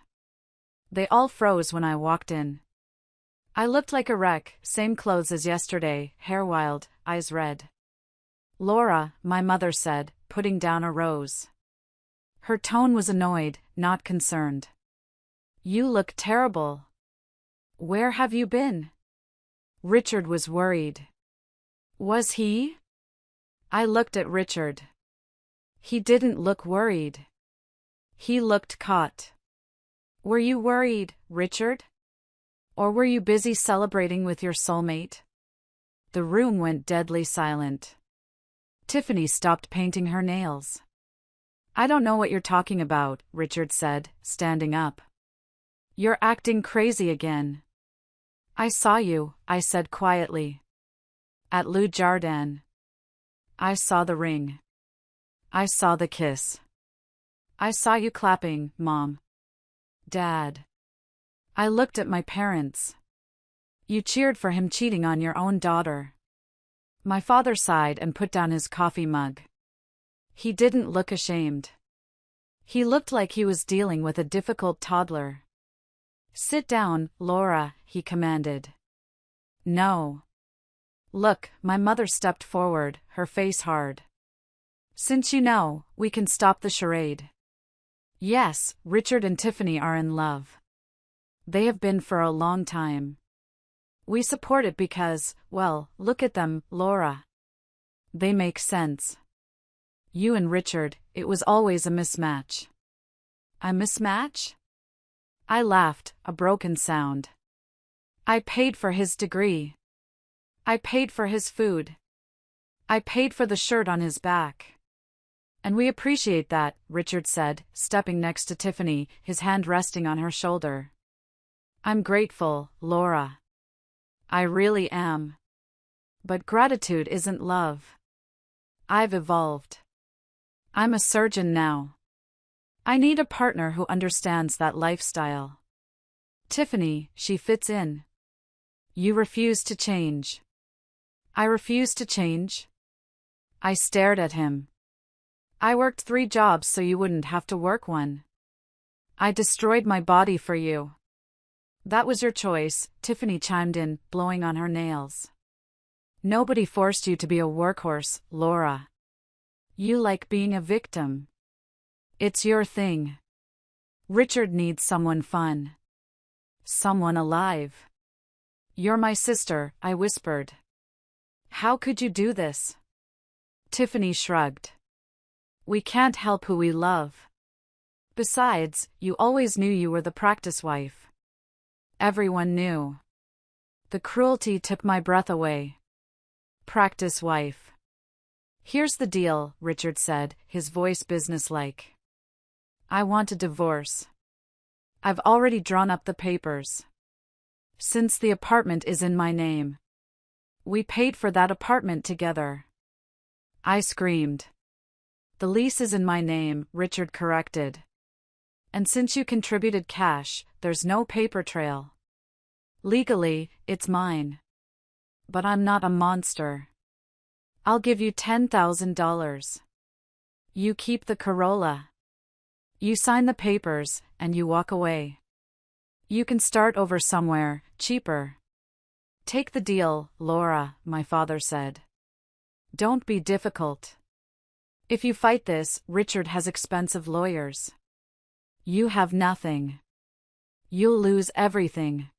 They all froze when I walked in. I looked like a wreck, same clothes as yesterday, hair wild, eyes red. Laura, my mother said, putting down a rose. Her tone was annoyed, not concerned. You look terrible. Where have you been? Richard was worried. Was he? I looked at Richard. He didn't look worried. He looked caught. Were you worried, Richard? Or were you busy celebrating with your soulmate? The room went deadly silent. Tiffany stopped painting her nails. I don't know what you're talking about, Richard said, standing up. You're acting crazy again. I saw you, I said quietly. At Lou Jardin. I saw the ring. I saw the kiss. I saw you clapping, Mom. Dad. I looked at my parents. You cheered for him cheating on your own daughter. My father sighed and put down his coffee mug. He didn't look ashamed. He looked like he was dealing with a difficult toddler. Sit down, Laura, he commanded. No. Look, my mother stepped forward, her face hard. Since you know, we can stop the charade. Yes, Richard and Tiffany are in love. They have been for a long time. We support it because, well, look at them, Laura. They make sense. You and Richard, it was always a mismatch. A mismatch? I laughed, a broken sound. I paid for his degree. I paid for his food. I paid for the shirt on his back. And we appreciate that, Richard said, stepping next to Tiffany, his hand resting on her shoulder. I'm grateful, Laura. I really am. But gratitude isn't love. I've evolved. I'm a surgeon now. I need a partner who understands that lifestyle. Tiffany, she fits in. You refuse to change. I refuse to change? I stared at him. I worked 3 jobs so you wouldn't have to work one. I destroyed my body for you. That was your choice, Tiffany chimed in, blowing on her nails. Nobody forced you to be a workhorse, Laura. You like being a victim. It's your thing. Richard needs someone fun. Someone alive. You're my sister, I whispered. How could you do this? Tiffany shrugged. We can't help who we love. Besides, you always knew you were the practice wife. Everyone knew. The cruelty took my breath away. Practice wife. Here's the deal, Richard said, his voice businesslike. I want a divorce. I've already drawn up the papers. Since the apartment is in my name. We paid for that apartment together. I screamed. The lease is in my name, Richard corrected. And since you contributed cash, there's no paper trail. Legally, it's mine. But I'm not a monster. I'll give you $10,000. You keep the Corolla. You sign the papers, and you walk away. You can start over somewhere, cheaper. Take the deal, Laura, my father said. Don't be difficult. If you fight this, Richard has expensive lawyers. You have nothing. You'll lose everything.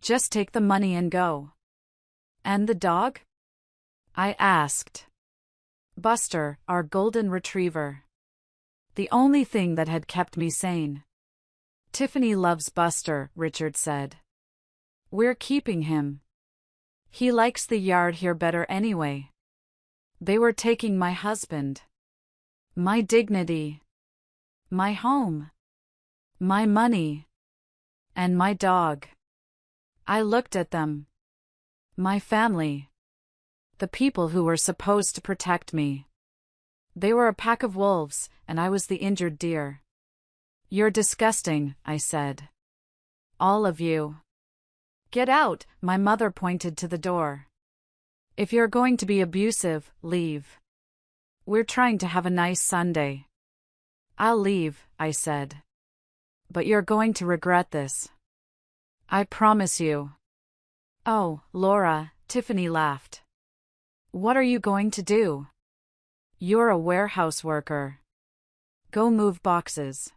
Just take the money and go. And the dog? I asked. Buster, our golden retriever. The only thing that had kept me sane. Tiffany loves Buster, Richard said. We're keeping him. He likes the yard here better anyway. They were taking my husband. My dignity. My home. My money. And my dog. I looked at them. My family. The people who were supposed to protect me. They were a pack of wolves, and I was the injured deer. You're disgusting, I said. All of you. Get out, my mother pointed to the door. If you're going to be abusive, leave. We're trying to have a nice Sunday. I'll leave, I said. But you're going to regret this. I promise you. Oh, Laura, Tiffany laughed. What are you going to do? You're a warehouse worker. Go move boxes.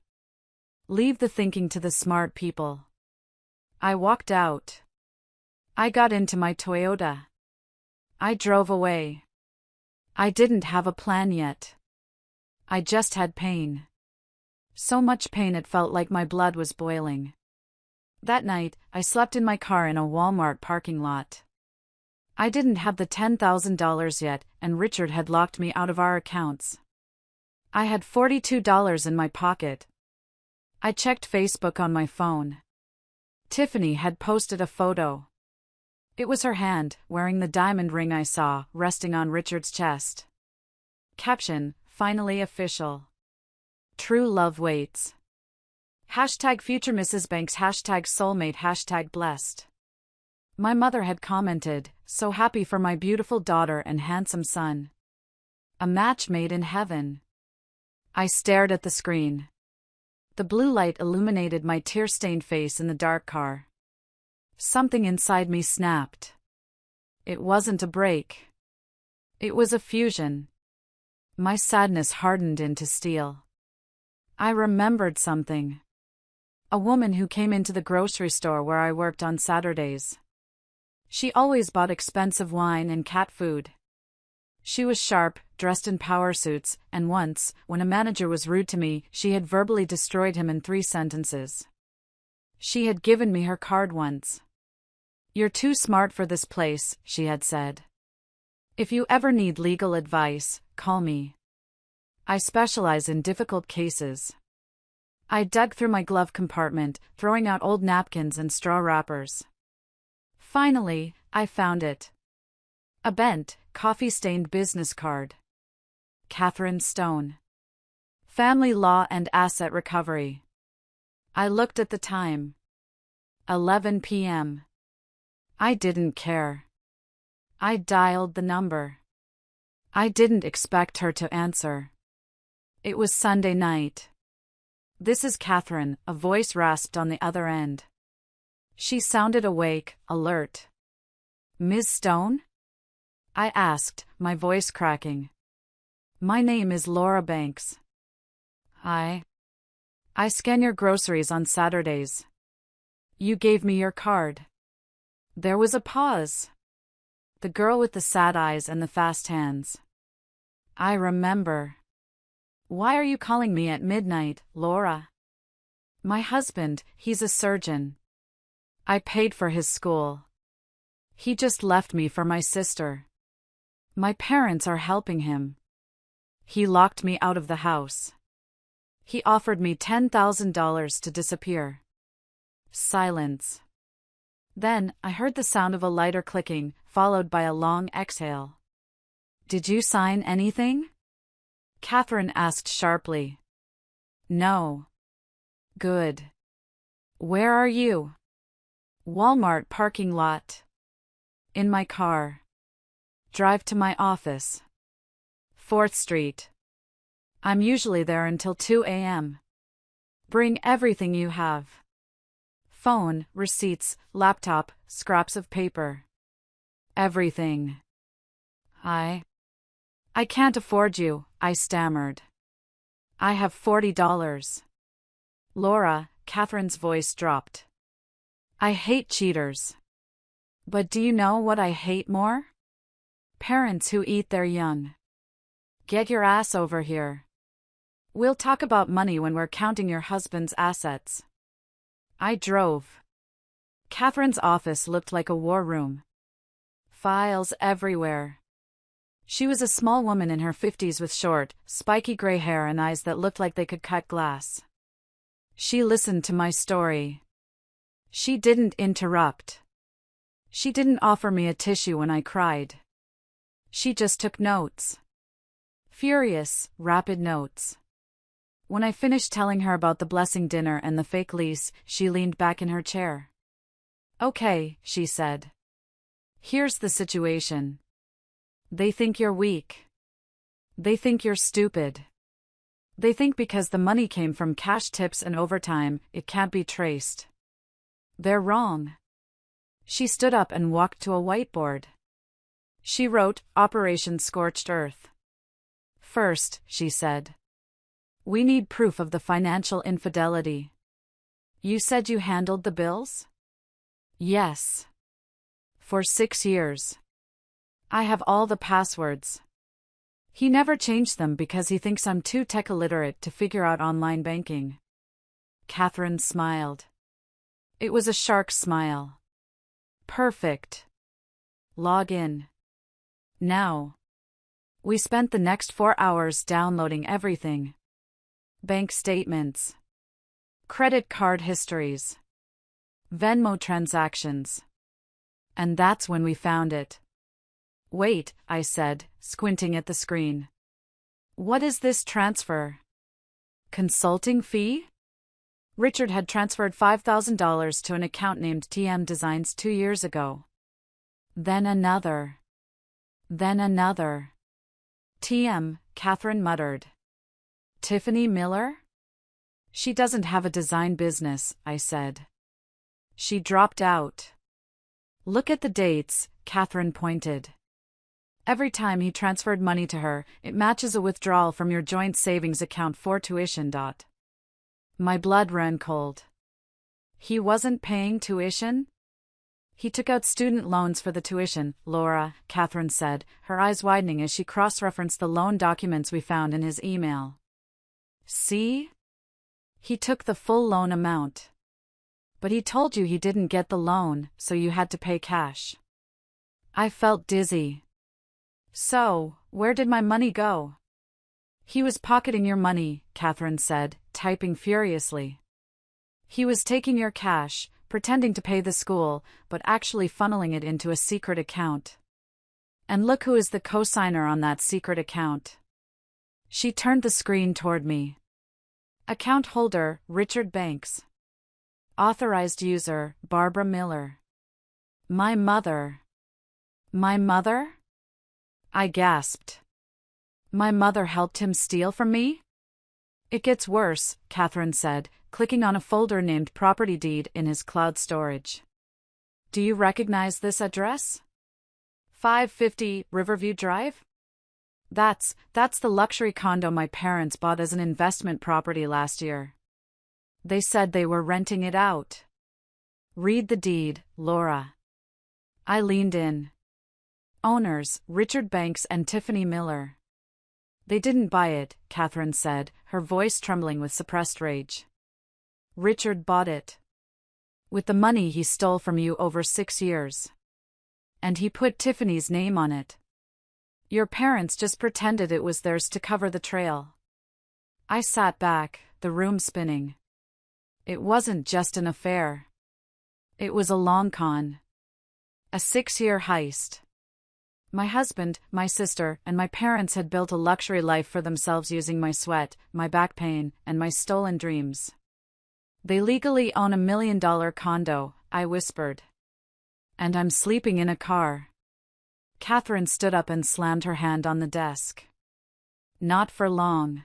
Leave the thinking to the smart people. I walked out. I got into my Toyota. I drove away. I didn't have a plan yet. I just had pain. So much pain it felt like my blood was boiling. That night, I slept in my car in a Walmart parking lot. I didn't have the $10,000 yet, and Richard had locked me out of our accounts. I had $42 in my pocket. I checked Facebook on my phone. Tiffany had posted a photo. It was her hand, wearing the diamond ring I saw, resting on Richard's chest. Caption, finally official. True love waits. Hashtag future Mrs. Banks, hashtag soulmate, hashtag blessed. My mother had commented, so happy for my beautiful daughter and handsome son. A match made in heaven. I stared at the screen. The blue light illuminated my tear-stained face in the dark car. Something inside me snapped. It wasn't a break. It was a fusion. My sadness hardened into steel. I remembered something. A woman who came into the grocery store where I worked on Saturdays. She always bought expensive wine and cat food. She was sharp, dressed in power suits, and once, when a manager was rude to me, she had verbally destroyed him in 3 sentences. She had given me her card once. You're too smart for this place, she had said. If you ever need legal advice, call me. I specialize in difficult cases. I dug through my glove compartment, throwing out old napkins and straw wrappers. Finally, I found it. A bent, coffee-stained business card. Catherine Stone. Family Law and Asset Recovery. I looked at the time. 11 p.m. I didn't care. I dialed the number. I didn't expect her to answer. It was Sunday night. "This is Catherine," a voice rasped on the other end. She sounded awake, alert. "Ms. Stone?" I asked, my voice cracking. "My name is Laura Banks. I scan your groceries on Saturdays. You gave me your card." There was a pause. The girl with the sad eyes and the fast hands. "I remember. Why are you calling me at midnight, Laura?" "My husband, he's a surgeon. I paid for his school. He just left me for my sister. My parents are helping him. He locked me out of the house. He offered me $10,000 to disappear." Silence. Then, I heard the sound of a lighter clicking, followed by a long exhale. "Did you sign anything?" Catherine asked sharply. "No." "Good. Where are you?" "Walmart parking lot." "In my car." "Drive to my office." 4th Street. I'm usually there until 2 a.m. Bring everything you have. Phone, receipts, laptop, scraps of paper. Everything. I can't afford you," I stammered. "I have $40. Laura," Catherine's voice dropped. "I hate cheaters. But do you know what I hate more? Parents who eat their young. Get your ass over here. We'll talk about money when we're counting your husband's assets." I drove. Catherine's office looked like a war room. Files everywhere. She was a small woman in her 50s with short, spiky gray hair and eyes that looked like they could cut glass. She listened to my story. She didn't interrupt. She didn't offer me a tissue when I cried. She just took notes. Furious, rapid notes. When I finished telling her about the blessing dinner and the fake lease, she leaned back in her chair. "Okay," she said. "Here's the situation. They think you're weak. They think you're stupid. They think because the money came from cash tips and overtime, it can't be traced. They're wrong." She stood up and walked to a whiteboard. She wrote, "Operation Scorched Earth." "First," she said, "we need proof of the financial infidelity." "You said you handled the bills?" "Yes. For 6 years. I have all the passwords. He never changed them because he thinks I'm too tech illiterate to figure out online banking." Catherine smiled. It was a shark smile. "Perfect. Log in. Now." We spent the next 4 hours downloading everything. Bank statements. Credit card histories. Venmo transactions. And that's when we found it. "Wait," I said, squinting at the screen. "What is this transfer? Consulting fee?" Richard had transferred $5,000 to an account named TM Designs 2 years ago. Then another. Then another. "TM," Catherine muttered. "Tiffany Miller?" "She doesn't have a design business," I said. "She dropped out." "Look at the dates," Catherine pointed. "Every time he transferred money to her, it matches a withdrawal from your joint savings account for tuition. My blood ran cold. He wasn't paying tuition? "He took out student loans for the tuition, Laura," Catherine said, her eyes widening as she cross-referenced the loan documents we found in his email. "See? He took the full loan amount. But he told you he didn't get the loan, so you had to pay cash." I felt dizzy. "So, where did my money go?" He was pocketing your money, Catherine said, typing furiously. He was taking your cash, pretending to pay the school, but actually funneling it into a secret account. And look who is the co-signer on that secret account. She turned the screen toward me. Account holder, Richard Banks. Authorized user, Barbara Miller. My mother. My mother? I gasped. My mother helped him steal from me? It gets worse, Catherine said, clicking on a folder named Property Deed in his cloud storage. Do you recognize this address? 550 Riverview Drive? That's the luxury condo my parents bought as an investment property last year. They said they were renting it out. Read the deed, Laura. I leaned in. Owners, Richard Banks and Tiffany Miller. They didn't buy it, Catherine said, her voice trembling with suppressed rage. Richard bought it. With the money he stole from you over 6 years. And he put Tiffany's name on it. Your parents just pretended it was theirs to cover the trail. I sat back, the room spinning. It wasn't just an affair. It was a long con. A 6-year heist. My husband, my sister, and my parents had built a luxury life for themselves using my sweat, my back pain, and my stolen dreams. They legally own $1 million condo, I whispered. And I'm sleeping in a car. Catherine stood up and slammed her hand on the desk. Not for long.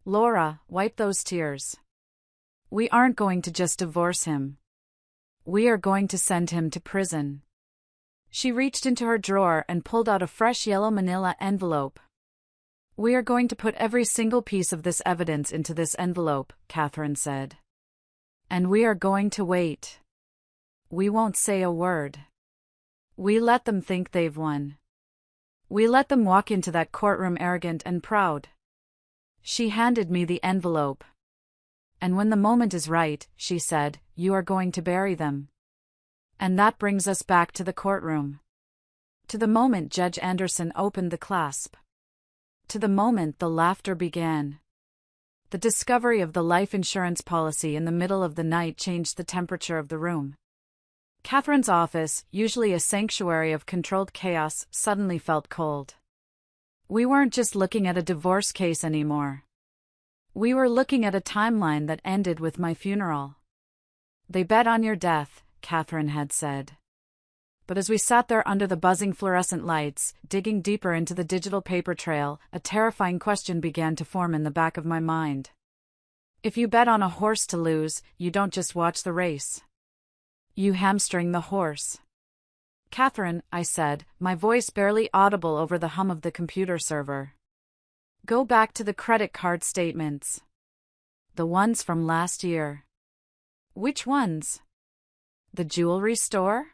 Laura, wipe those tears. We aren't going to just divorce him. We are going to send him to prison. She reached into her drawer and pulled out a fresh yellow manila envelope. We are going to put every single piece of this evidence into this envelope, Catherine said. And we are going to wait. We won't say a word. We let them think they've won. We let them walk into that courtroom arrogant and proud. She handed me the envelope. And when the moment is right, she said, you are going to bury them. And that brings us back to the courtroom. To the moment Judge Anderson opened the clasp. To the moment the laughter began. The discovery of the life insurance policy in the middle of the night changed the temperature of the room. Catherine's office, usually a sanctuary of controlled chaos, suddenly felt cold. We weren't just looking at a divorce case anymore. We were looking at a timeline that ended with my funeral. They bet on your death, Catherine had said. But as we sat there under the buzzing fluorescent lights, digging deeper into the digital paper trail, a terrifying question began to form in the back of my mind. If you bet on a horse to lose, you don't just watch the race. You hamstring the horse. Catherine, I said, my voice barely audible over the hum of the computer server. Go back to the credit card statements. The ones from last year. Which ones? The jewelry store?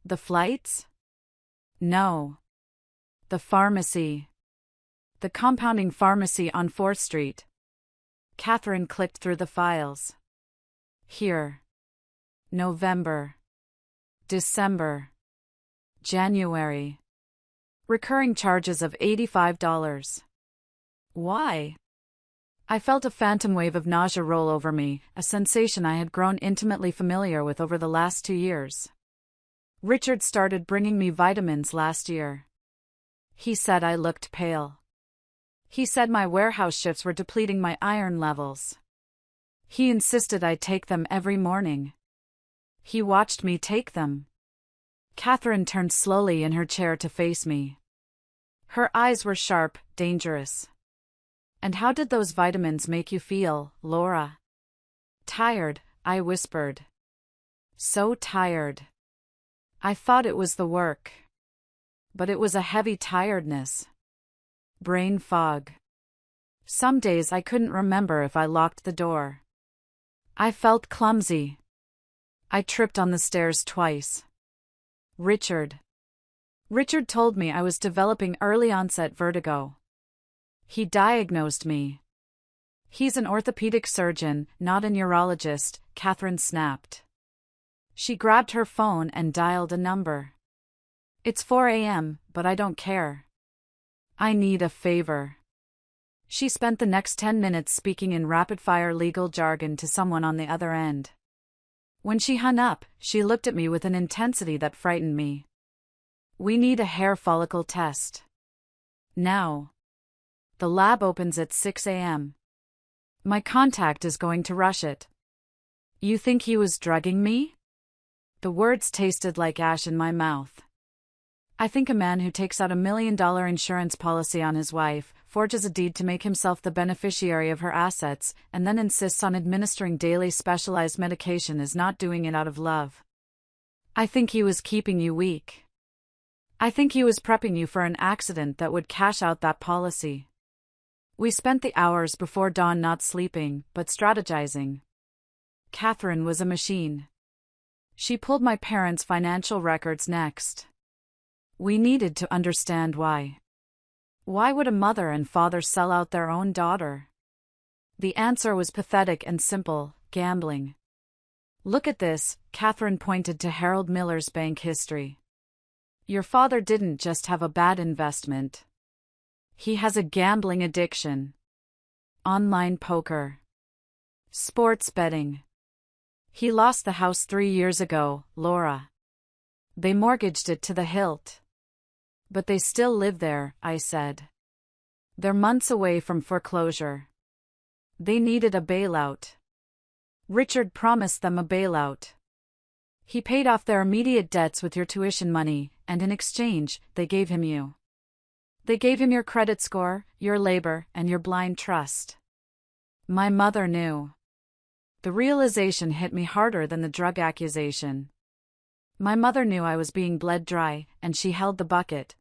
The flights? No. The pharmacy. The compounding pharmacy on 4th Street. Catherine clicked through the files. Here. November. December. January. Recurring charges of $85. Why? I felt a phantom wave of nausea roll over me, a sensation I had grown intimately familiar with over the last 2 years. Richard started bringing me vitamins last year. He said I looked pale. He said my warehouse shifts were depleting my iron levels. He insisted I take them every morning. He watched me take them. Catherine turned slowly in her chair to face me. Her eyes were sharp, dangerous. And how did those vitamins make you feel, Laura? Tired, I whispered. So tired. I thought it was the work. But it was a heavy tiredness. Brain fog. Some days I couldn't remember if I locked the door. I felt clumsy. I tripped on the stairs twice. Richard told me I was developing early onset vertigo. He diagnosed me. He's an orthopedic surgeon, not a neurologist, Catherine snapped. She grabbed her phone and dialed a number. It's 4 a.m., but I don't care. I need a favor. She spent the next 10 minutes speaking in rapid-fire legal jargon to someone on the other end. When she hung up, she looked at me with an intensity that frightened me. "We need a hair follicle test. Now. The lab opens at 6 a.m. My contact is going to rush it." "You think he was drugging me?" The words tasted like ash in my mouth. "I think a man who takes out $1 million insurance policy on his wife, forges a deed to make himself the beneficiary of her assets, and then insists on administering daily specialized medication is not doing it out of love. I think he was keeping you weak. I think he was prepping you for an accident that would cash out that policy." We spent the hours before dawn not sleeping, but strategizing. Catherine was a machine. She pulled my parents' financial records next. We needed to understand why. Why would a mother and father sell out their own daughter? The answer was pathetic and simple: gambling. "Look at this," Catherine pointed to Harold Miller's bank history. "Your father didn't just have a bad investment. He has a gambling addiction. Online poker. Sports betting. He lost the house 3 years ago, Laura. They mortgaged it to the hilt. But they still live there," I said. "They're months away from foreclosure. They needed a bailout. Richard promised them a bailout. He paid off their immediate debts with your tuition money, and in exchange, they gave him you. They gave him your credit score, your labor, and your blind trust." My mother knew. The realization hit me harder than the drug accusation. My mother knew I was being bled dry, and she held the bucket.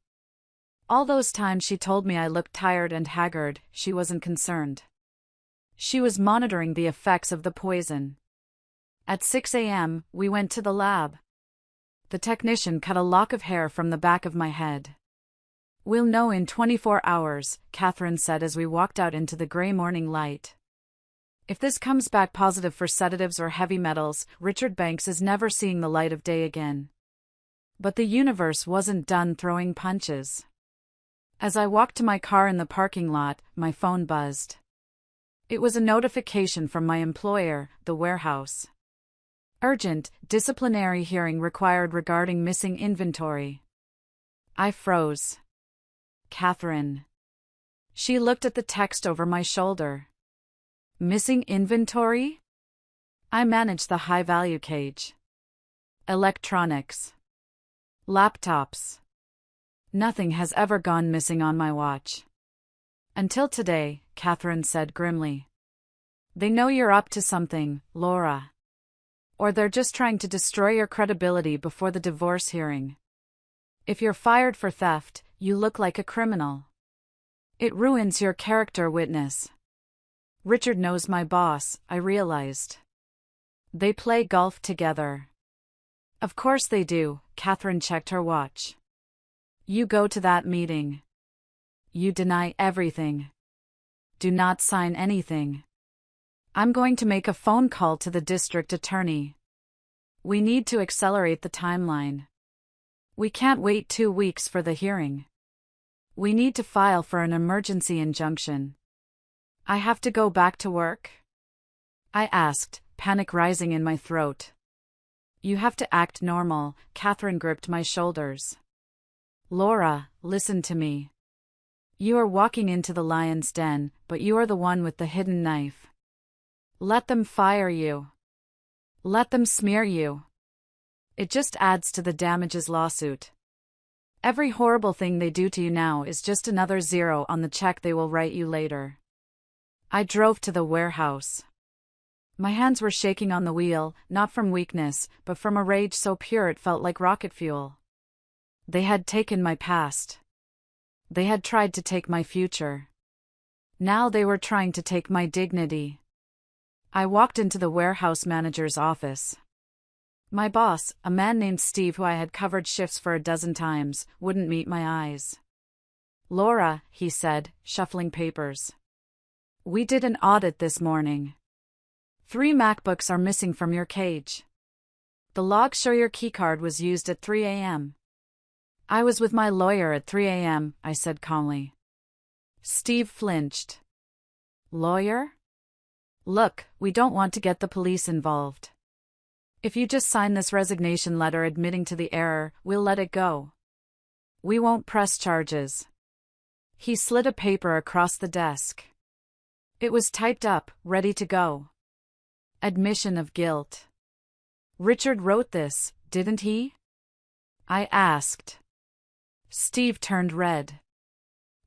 All those times she told me I looked tired and haggard, she wasn't concerned. She was monitoring the effects of the poison. At 6 a.m., we went to the lab. The technician cut a lock of hair from the back of my head. "We'll know in 24 hours, Catherine said as we walked out into the gray morning light. "If this comes back positive for sedatives or heavy metals, Richard Banks is never seeing the light of day again." But the universe wasn't done throwing punches. As I walked to my car in the parking lot, my phone buzzed. It was a notification from my employer, the warehouse. "Urgent, disciplinary hearing required regarding missing inventory." I froze. "Catherine." She looked at the text over my shoulder. "Missing inventory?" I manage the high-value cage. "Electronics. Laptops. Nothing has ever gone missing on my watch." "Until today," Catherine said grimly. "They know you're up to something, Laura. Or they're just trying to destroy your credibility before the divorce hearing. If you're fired for theft, you look like a criminal. It ruins your character witness." Richard knows my boss, I realized. They play golf together. "Of course they do," Catherine checked her watch. "You go to that meeting. You deny everything. Do not sign anything. I'm going to make a phone call to the district attorney. We need to accelerate the timeline. We can't wait 2 weeks for the hearing. We need to file for an emergency injunction." "I have to go back to work?" I asked, panic rising in my throat. "You have to act normal," Catherine gripped my shoulders. "Laura, listen to me. You are walking into the lion's den, but you are the one with the hidden knife. Let them fire you. Let them smear you. It just adds to the damages lawsuit. Every horrible thing they do to you now is just another zero on the check they will write you later." I drove to the warehouse. My hands were shaking on the wheel, not from weakness, but from a rage so pure it felt like rocket fuel. They had taken my past. They had tried to take my future. Now they were trying to take my dignity. I walked into the warehouse manager's office. My boss, a man named Steve who I had covered shifts for a dozen times, wouldn't meet my eyes. "Laura," he said, shuffling papers. "We did an audit this morning. 3 MacBooks are missing from your cage. The logs show your keycard was used at 3 a.m. "I was with my lawyer at 3 a.m., I said calmly. Steve flinched. Lawyer? Look, we don't want to get the police involved. If you just sign this resignation letter admitting to the error, we'll let it go. We won't press charges. He slid a paper across the desk. It was typed up, ready to go. Admission of guilt. Richard wrote this, didn't he? I asked. Steve turned red.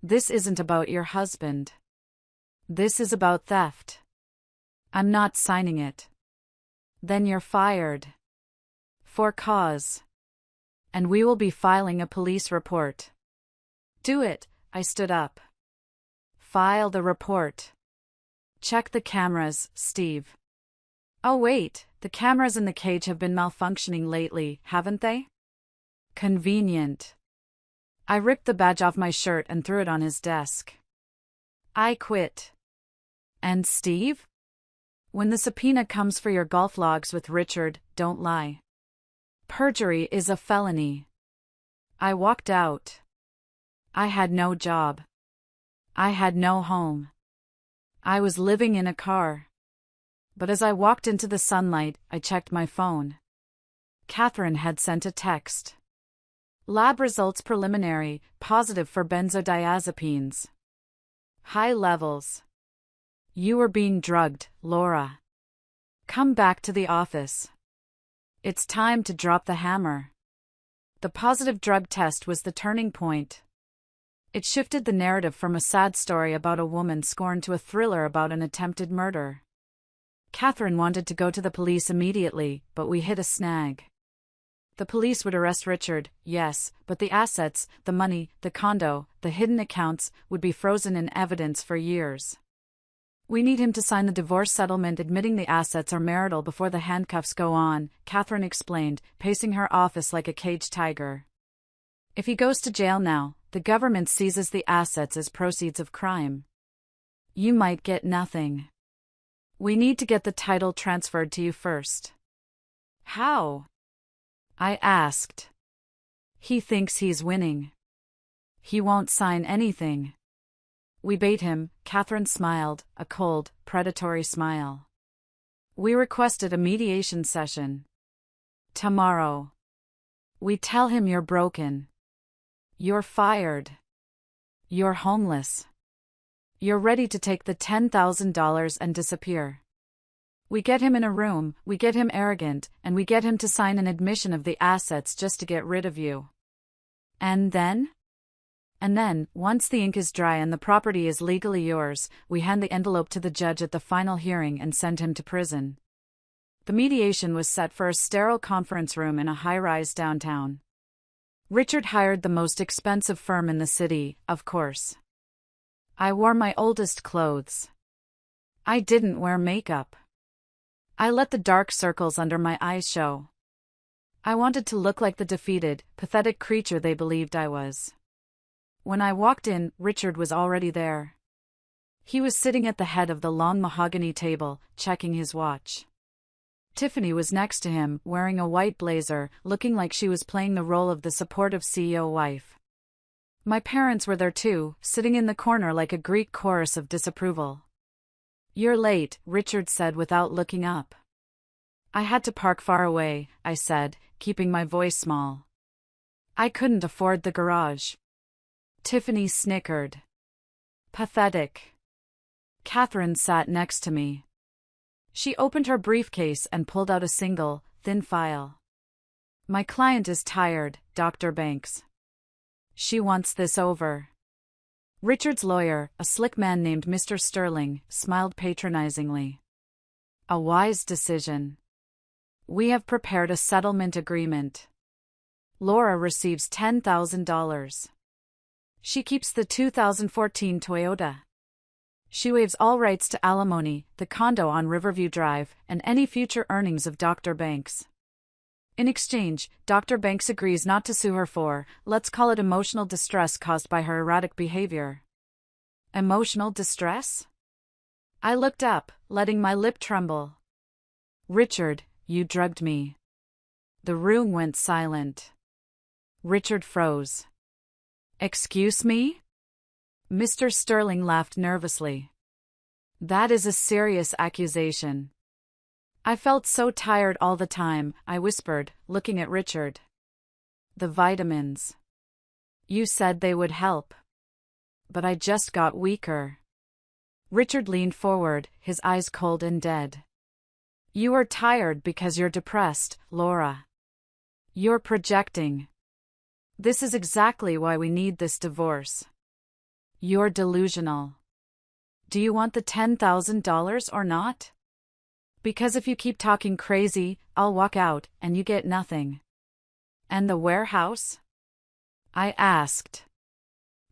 This isn't about your husband. This is about theft. I'm not signing it. Then you're fired. For cause. And we will be filing a police report. Do it, I stood up. File the report. Check the cameras, Steve. Oh wait, the cameras in the cage have been malfunctioning lately, haven't they? Convenient. I ripped the badge off my shirt and threw it on his desk. I quit. And Steve? When the subpoena comes for your golf logs with Richard, don't lie. Perjury is a felony. I walked out. I had no job. I had no home. I was living in a car. But as I walked into the sunlight, I checked my phone. Catherine had sent a text. Lab results preliminary, positive for benzodiazepines. High levels. You were being drugged, Laura. Come back to the office. It's time to drop the hammer. The positive drug test was the turning point. It shifted the narrative from a sad story about a woman scorned to a thriller about an attempted murder. Catherine wanted to go to the police immediately, but we hit a snag. The police would arrest Richard, yes, but the assets, the money, the condo, the hidden accounts, would be frozen in evidence for years. We need him to sign the divorce settlement admitting the assets are marital before the handcuffs go on, Catherine explained, pacing her office like a caged tiger. If he goes to jail now, the government seizes the assets as proceeds of crime. You might get nothing. We need to get the title transferred to you first. How? I asked. He thinks he's winning. He won't sign anything. We bait him, Catherine smiled, a cold, predatory smile. We requested a mediation session. Tomorrow. We tell him you're broken. You're fired. You're homeless. You're ready to take the $10,000 and disappear. We get him in a room, we get him arrogant, and we get him to sign an admission of the assets just to get rid of you. And then? And then, once the ink is dry and the property is legally yours, we hand the envelope to the judge at the final hearing and send him to prison. The mediation was set for a sterile conference room in a high-rise downtown. Richard hired the most expensive firm in the city, of course. I wore my oldest clothes. I didn't wear makeup. I let the dark circles under my eyes show. I wanted to look like the defeated, pathetic creature they believed I was. When I walked in, Richard was already there. He was sitting at the head of the long mahogany table, checking his watch. Tiffany was next to him, wearing a white blazer, looking like she was playing the role of the supportive CEO wife. My parents were there too, sitting in the corner like a Greek chorus of disapproval. You're late, Richard said without looking up. I had to park far away, I said, keeping my voice small. I couldn't afford the garage. Tiffany snickered. Pathetic. Catherine sat next to me. She opened her briefcase and pulled out a single, thin file. My client is tired, Dr. Banks. She wants this over. Richard's lawyer, a slick man named Mr. Sterling, smiled patronizingly. A wise decision. We have prepared a settlement agreement. Laura receives $10,000. She keeps the 2014 Toyota. She waives all rights to alimony, the condo on Riverview Drive, and any future earnings of Dr. Banks. In exchange, Dr. Banks agrees not to sue her for, let's call it emotional distress caused by her erratic behavior. Emotional distress? I looked up, letting my lip tremble. Richard, you drugged me. The room went silent. Richard froze. Excuse me? Mr. Sterling laughed nervously. That is a serious accusation. I felt so tired all the time, I whispered, looking at Richard. The vitamins. You said they would help. But I just got weaker. Richard leaned forward, his eyes cold and dead. You are tired because you're depressed, Laura. You're projecting. This is exactly why we need this divorce. You're delusional. Do you want the $10,000 or not? Because if you keep talking crazy, I'll walk out and you get nothing. And the warehouse? I asked.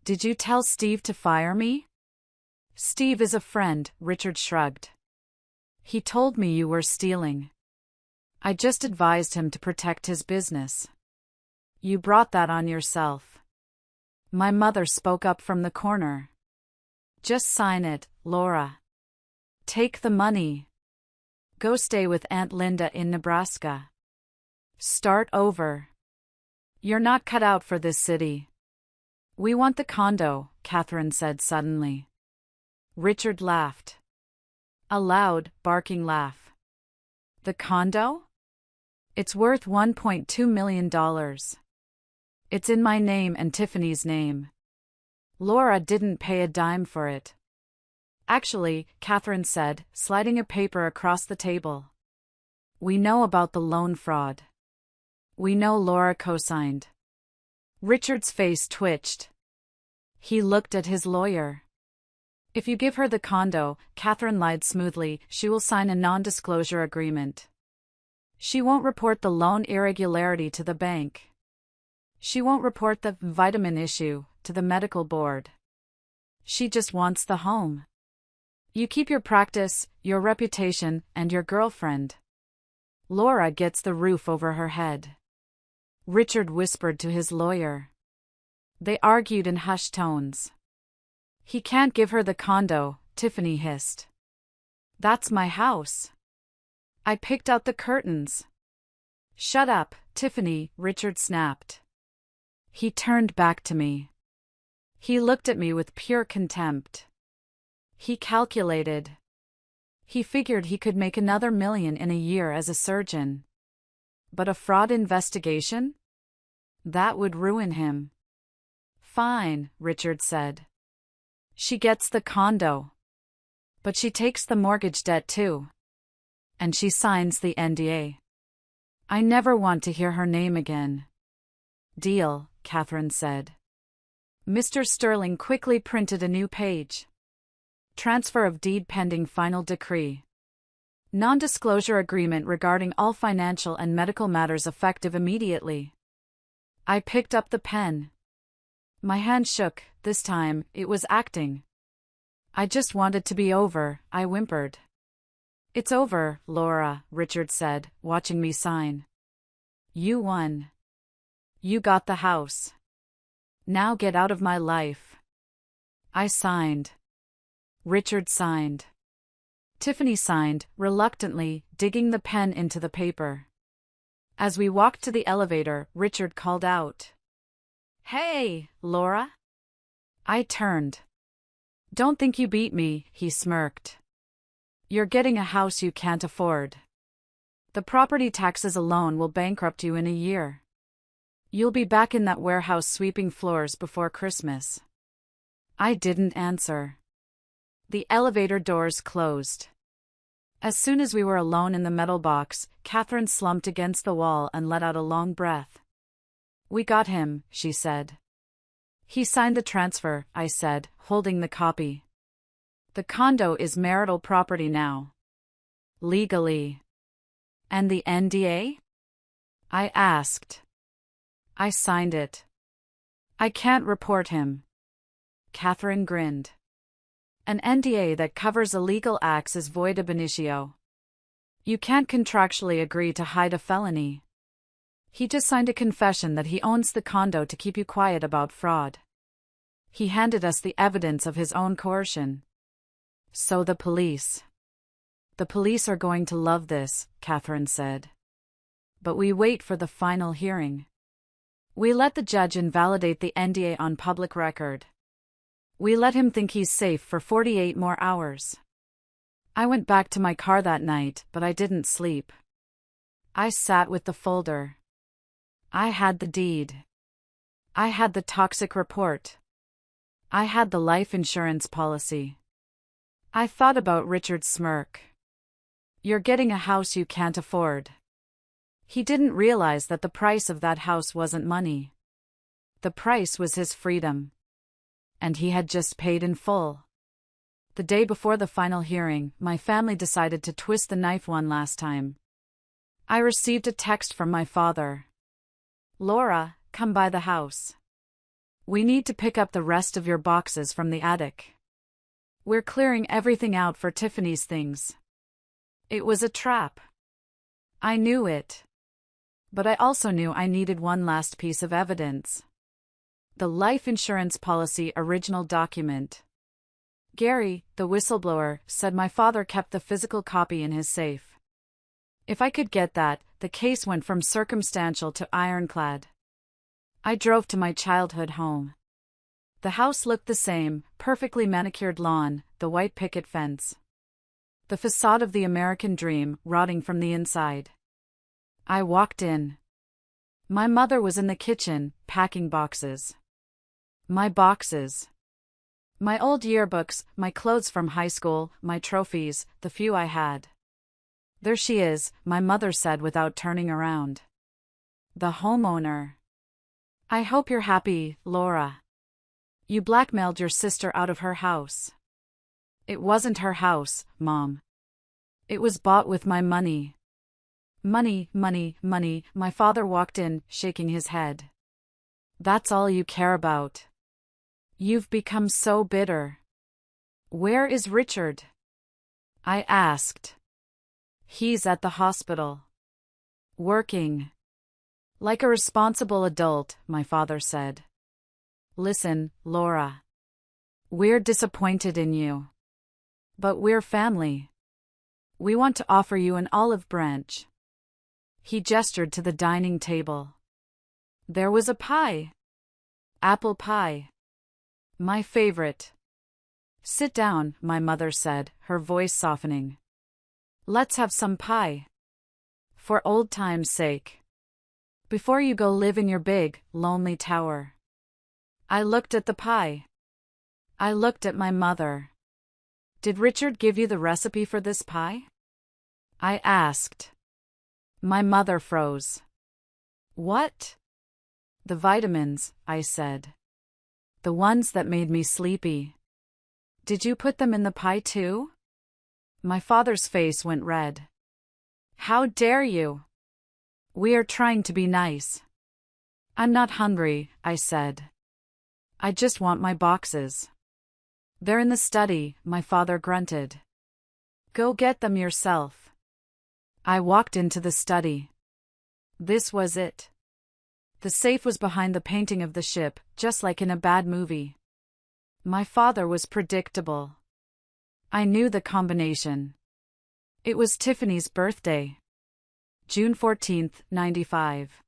Did you tell Steve to fire me? Steve is a friend, Richard shrugged. He told me you were stealing. I just advised him to protect his business. You brought that on yourself. My mother spoke up from the corner. Just sign it, Laura. Take the money. Go stay with Aunt Linda in Nebraska. Start over. You're not cut out for this city. We want the condo, Catherine said suddenly. Richard laughed. A loud, barking laugh. The condo? It's worth $1.2 million. It's in my name and Tiffany's name. Laura didn't pay a dime for it. Actually, Catherine said, sliding a paper across the table. We know about the loan fraud. We know Laura co-signed. Richard's face twitched. He looked at his lawyer. If you give her the condo, Catherine lied smoothly, she will sign a non-disclosure agreement. She won't report the loan irregularity to the bank. She won't report the vitamin issue to the medical board. She just wants the home. You keep your practice, your reputation, and your girlfriend. Laura gets the roof over her head. Richard whispered to his lawyer. They argued in hushed tones. He can't give her the condo, Tiffany hissed. That's my house. I picked out the curtains. Shut up, Tiffany, Richard snapped. He turned back to me. He looked at me with pure contempt. He calculated. He figured he could make another $1 million in a year as a surgeon. But a fraud investigation? That would ruin him. Fine, Richard said. She gets the condo. But she takes the mortgage debt too. And she signs the NDA. I never want to hear her name again. Deal, Catherine said. Mr. Sterling quickly printed a new page. Transfer of deed pending final decree. Non-disclosure agreement regarding all financial and medical matters effective immediately. I picked up the pen. My hand shook, this time, it was acting. I just wanted to be over, I whimpered. It's over, Laura, Richard said, watching me sign. You won. You got the house. Now get out of my life. I signed. Richard signed. Tiffany signed, reluctantly, digging the pen into the paper. As we walked to the elevator, Richard called out. Hey, Laura? I turned. Don't think you beat me, he smirked. You're getting a house you can't afford. The property taxes alone will bankrupt you in a year. You'll be back in that warehouse sweeping floors before Christmas. I didn't answer. The elevator doors closed. As soon as we were alone in the metal box, Catherine slumped against the wall and let out a long breath. We got him, she said. He signed the transfer, I said, holding the copy. The condo is marital property now. Legally. And the NDA? I asked. I signed it. I can't report him. Catherine grinned. An NDA that covers illegal acts is void ab initio. You can't contractually agree to hide a felony. He just signed a confession that he owns the condo to keep you quiet about fraud. He handed us the evidence of his own coercion. So the police. The police are going to love this, Catherine said. But we wait for the final hearing. We let the judge invalidate the NDA on public record. We let him think he's safe for 48 more hours. I went back to my car that night, but I didn't sleep. I sat with the folder. I had the deed. I had the toxic report. I had the life insurance policy. I thought about Richard's smirk. You're getting a house you can't afford. He didn't realize that the price of that house wasn't money. The price was his freedom. And he had just paid in full. The day before the final hearing, my family decided to twist the knife one last time. I received a text from my father. Laura, come by the house. We need to pick up the rest of your boxes from the attic. We're clearing everything out for Tiffany's things. It was a trap. I knew it. But I also knew I needed one last piece of evidence. The life insurance policy original document. Gary, the whistleblower, said my father kept the physical copy in his safe. If I could get that, the case went from circumstantial to ironclad. I drove to my childhood home. The house looked the same, perfectly manicured lawn, the white picket fence. The facade of the American dream, rotting from the inside. I walked in. My mother was in the kitchen, packing boxes. My boxes. My old yearbooks, my clothes from high school, my trophies, the few I had. There she is, my mother said without turning around. The homeowner. I hope you're happy, Laura. You blackmailed your sister out of her house. It wasn't her house, Mom. It was bought with my money. Money, money, money, my father walked in, shaking his head. That's all you care about. You've become so bitter. Where is Richard? I asked. He's at the hospital. Working. Like a responsible adult, my father said. Listen, Laura. We're disappointed in you. But we're family. We want to offer you an olive branch. He gestured to the dining table. There was a pie. Apple pie. My favorite. Sit down, my mother said, her voice softening. Let's have some pie. For old time's sake. Before you go live in your big, lonely tower. I looked at the pie. I looked at my mother. Did Richard give you the recipe for this pie? I asked. My mother froze. What? The vitamins, I said. The ones that made me sleepy. Did you put them in the pie too? My father's face went red. How dare you? We are trying to be nice. I'm not hungry, I said. I just want my boxes. They're in the study, my father grunted. Go get them yourself. I walked into the study. This was it. The safe was behind the painting of the ship, just like in a bad movie. My father was predictable. I knew the combination. It was Tiffany's birthday. June 14th, 95.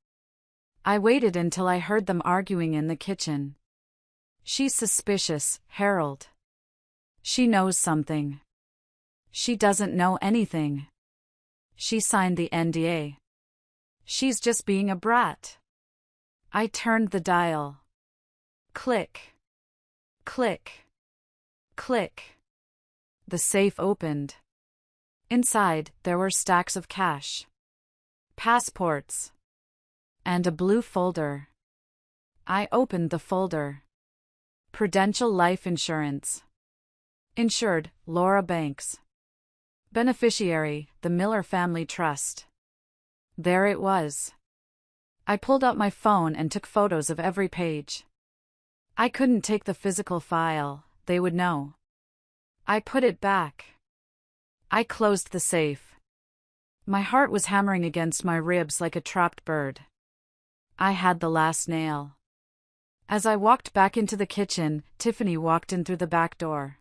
I waited until I heard them arguing in the kitchen. She's suspicious, Harold. She knows something. She doesn't know anything. She signed the NDA. She's just being a brat. I turned the dial. Click. Click. Click. The safe opened. Inside, there were stacks of cash. Passports. And a blue folder. I opened the folder. Prudential Life Insurance. Insured, Laura Banks. Beneficiary, the Miller Family Trust. There it was. I pulled out my phone and took photos of every page. I couldn't take the physical file, they would know. I put it back. I closed the safe. My heart was hammering against my ribs like a trapped bird. I had the last nail. As I walked back into the kitchen, Tiffany walked in through the back door.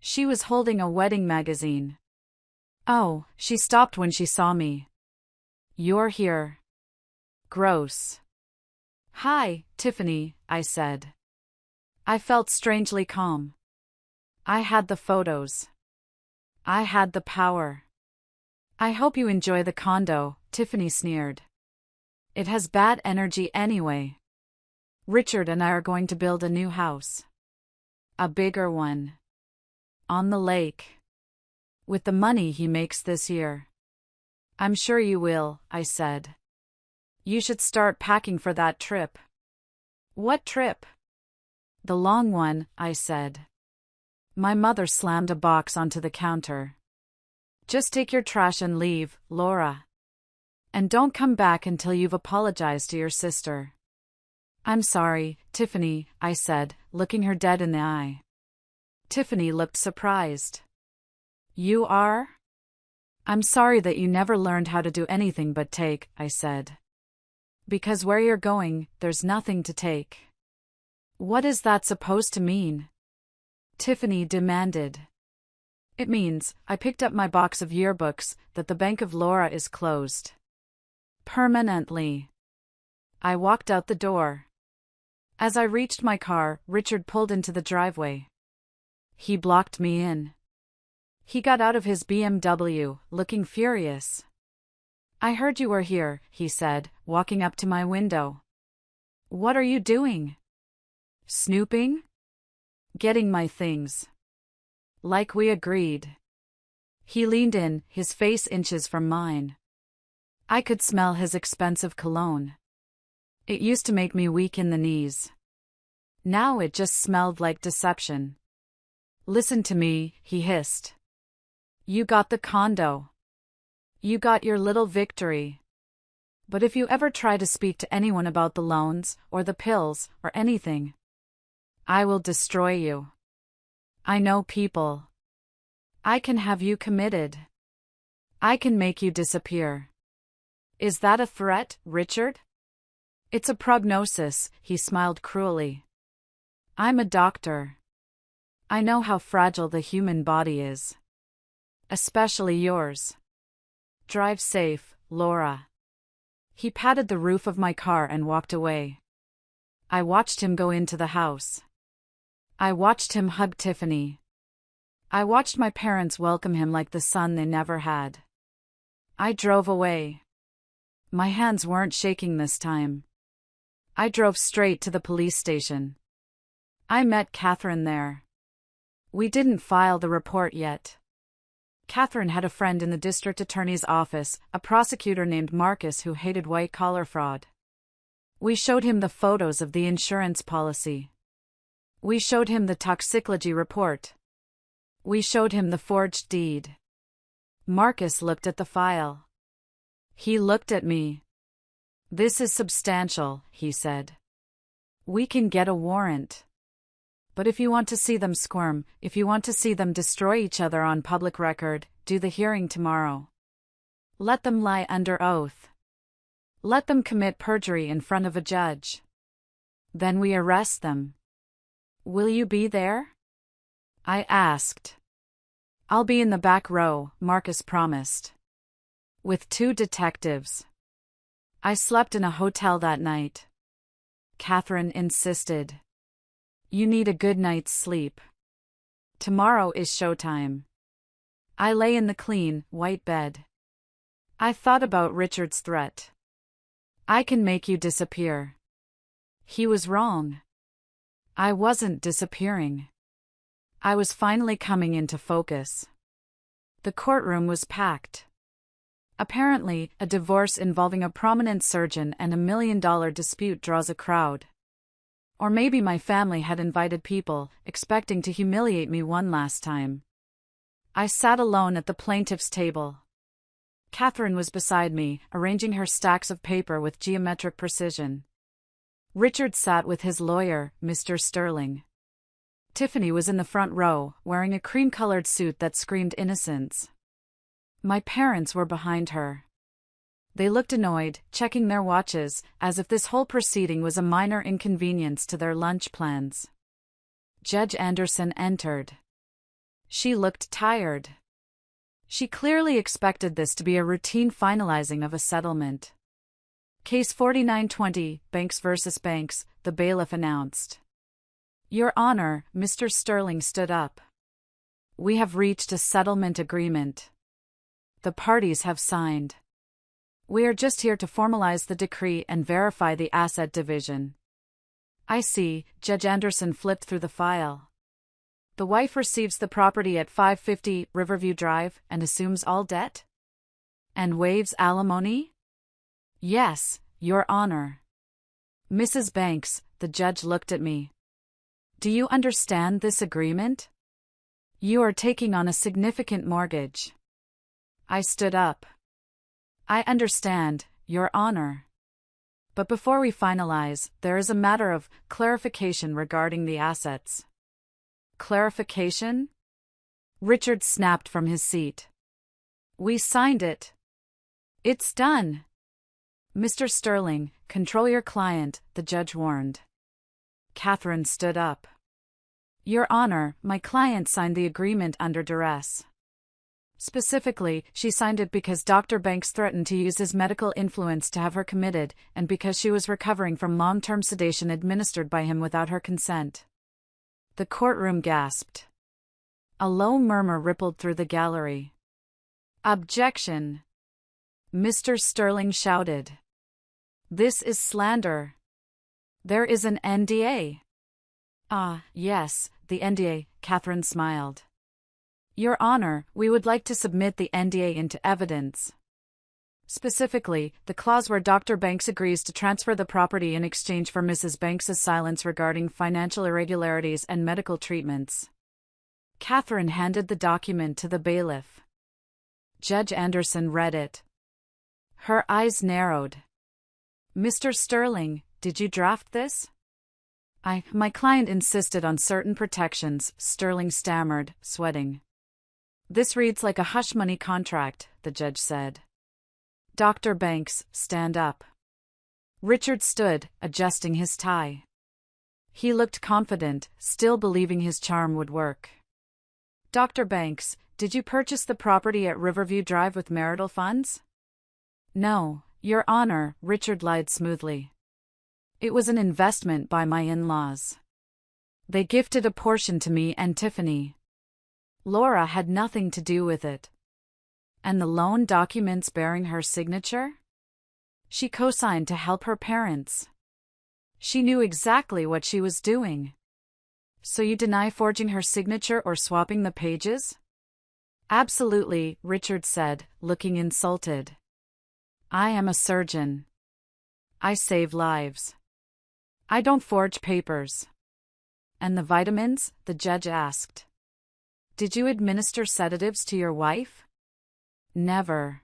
She was holding a wedding magazine. Oh, she stopped when she saw me. You're here. Gross. Hi, Tiffany, I said. I felt strangely calm. I had the photos. I had the power. I hope you enjoy the condo, Tiffany sneered. It has bad energy anyway. Richard and I are going to build a new house. A bigger one. On the lake. With the money he makes this year. I'm sure you will, I said. You should start packing for that trip. What trip? The long one, I said. My mother slammed a box onto the counter. Just take your trash and leave, Laura. And don't come back until you've apologized to your sister. I'm sorry, Tiffany, I said, looking her dead in the eye. Tiffany looked surprised. You are? I'm sorry that you never learned how to do anything but take, I said. Because where you're going, there's nothing to take. What is that supposed to mean? Tiffany demanded. It means, I picked up my box of yearbooks, that the Bank of Laura is closed. Permanently. I walked out the door. As I reached my car, Richard pulled into the driveway. He blocked me in. He got out of his BMW, looking furious. I heard you were here, he said, walking up to my window. What are you doing? Snooping? Getting my things. Like we agreed. He leaned in, his face inches from mine. I could smell his expensive cologne. It used to make me weak in the knees. Now it just smelled like deception. Listen to me, he hissed. You got the condo. You got your little victory. But if you ever try to speak to anyone about the loans, or the pills, or anything, I will destroy you. I know people. I can have you committed. I can make you disappear. Is that a threat, Richard? It's a prognosis, he smiled cruelly. I'm a doctor. I know how fragile the human body is. Especially yours. Drive safe, Laura. He patted the roof of my car and walked away. I watched him go into the house. I watched him hug Tiffany. I watched my parents welcome him like the son they never had. I drove away. My hands weren't shaking this time. I drove straight to the police station. I met Catherine there. We didn't file the report yet. Catherine had a friend in the district attorney's office, a prosecutor named Marcus who hated white-collar fraud. We showed him the photos of the insurance policy. We showed him the toxicology report. We showed him the forged deed. Marcus looked at the file. He looked at me. This is substantial, he said. We can get a warrant. But if you want to see them squirm, if you want to see them destroy each other on public record, do the hearing tomorrow. Let them lie under oath. Let them commit perjury in front of a judge. Then we arrest them. Will you be there? I asked. I'll be in the back row, Marcus promised. With 2 detectives. I slept in a hotel that night. Catherine insisted. You need a good night's sleep. Tomorrow is showtime. I lay in the clean, white bed. I thought about Richard's threat. I can make you disappear. He was wrong. I wasn't disappearing. I was finally coming into focus. The courtroom was packed. Apparently, a divorce involving a prominent surgeon and $1 million dispute draws a crowd. Or maybe my family had invited people, expecting to humiliate me one last time. I sat alone at the plaintiff's table. Catherine was beside me, arranging her stacks of paper with geometric precision. Richard sat with his lawyer, Mr. Sterling. Tiffany was in the front row, wearing a cream-colored suit that screamed innocence. My parents were behind her. They looked annoyed, checking their watches, as if this whole proceeding was a minor inconvenience to their lunch plans. Judge Anderson entered. She looked tired. She clearly expected this to be a routine finalizing of a settlement. Case 4920, Banks versus Banks, the bailiff announced. Your Honor, Mr. Sterling stood up. We have reached a settlement agreement. The parties have signed. We are just here to formalize the decree and verify the asset division. I see. Judge Anderson flipped through the file. The wife receives the property at 550 Riverview Drive and assumes all debt? And waives alimony? Yes, Your Honor. Mrs. Banks, the judge looked at me. Do you understand this agreement? You are taking on a significant mortgage. I stood up. I understand, Your Honor. But before we finalize, there is a matter of clarification regarding the assets. Clarification? Richard snapped from his seat. We signed it. It's done. Mr. Sterling, control your client, the judge warned. Catherine stood up. Your Honor, my client signed the agreement under duress. Specifically, she signed it because Dr. Banks threatened to use his medical influence to have her committed, and because she was recovering from long-term sedation administered by him without her consent. The courtroom gasped. A low murmur rippled through the gallery. Objection! Mr. Sterling shouted. This is slander. There is an NDA. Ah, yes, the NDA, Catherine smiled. Your Honor, we would like to submit the NDA into evidence. Specifically, the clause where Dr. Banks agrees to transfer the property in exchange for Mrs. Banks's silence regarding financial irregularities and medical treatments. Catherine handed the document to the bailiff. Judge Anderson read it. Her eyes narrowed. Mr. Sterling, did you draft this? My client insisted on certain protections, Sterling stammered, sweating. This reads like a hush money contract, the judge said. Dr. Banks, stand up. Richard stood, adjusting his tie. He looked confident, still believing his charm would work. Dr. Banks, did you purchase the property at Riverview Drive with marital funds? No, Your Honor, Richard lied smoothly. It was an investment by my in-laws. They gifted a portion to me and Tiffany. Laura had nothing to do with it. And the loan documents bearing her signature? She co-signed to help her parents. She knew exactly what she was doing. So you deny forging her signature or swapping the pages? Absolutely, Richard said, looking insulted. I am a surgeon. I save lives. I don't forge papers. And the vitamins? The judge asked. Did you administer sedatives to your wife? Never.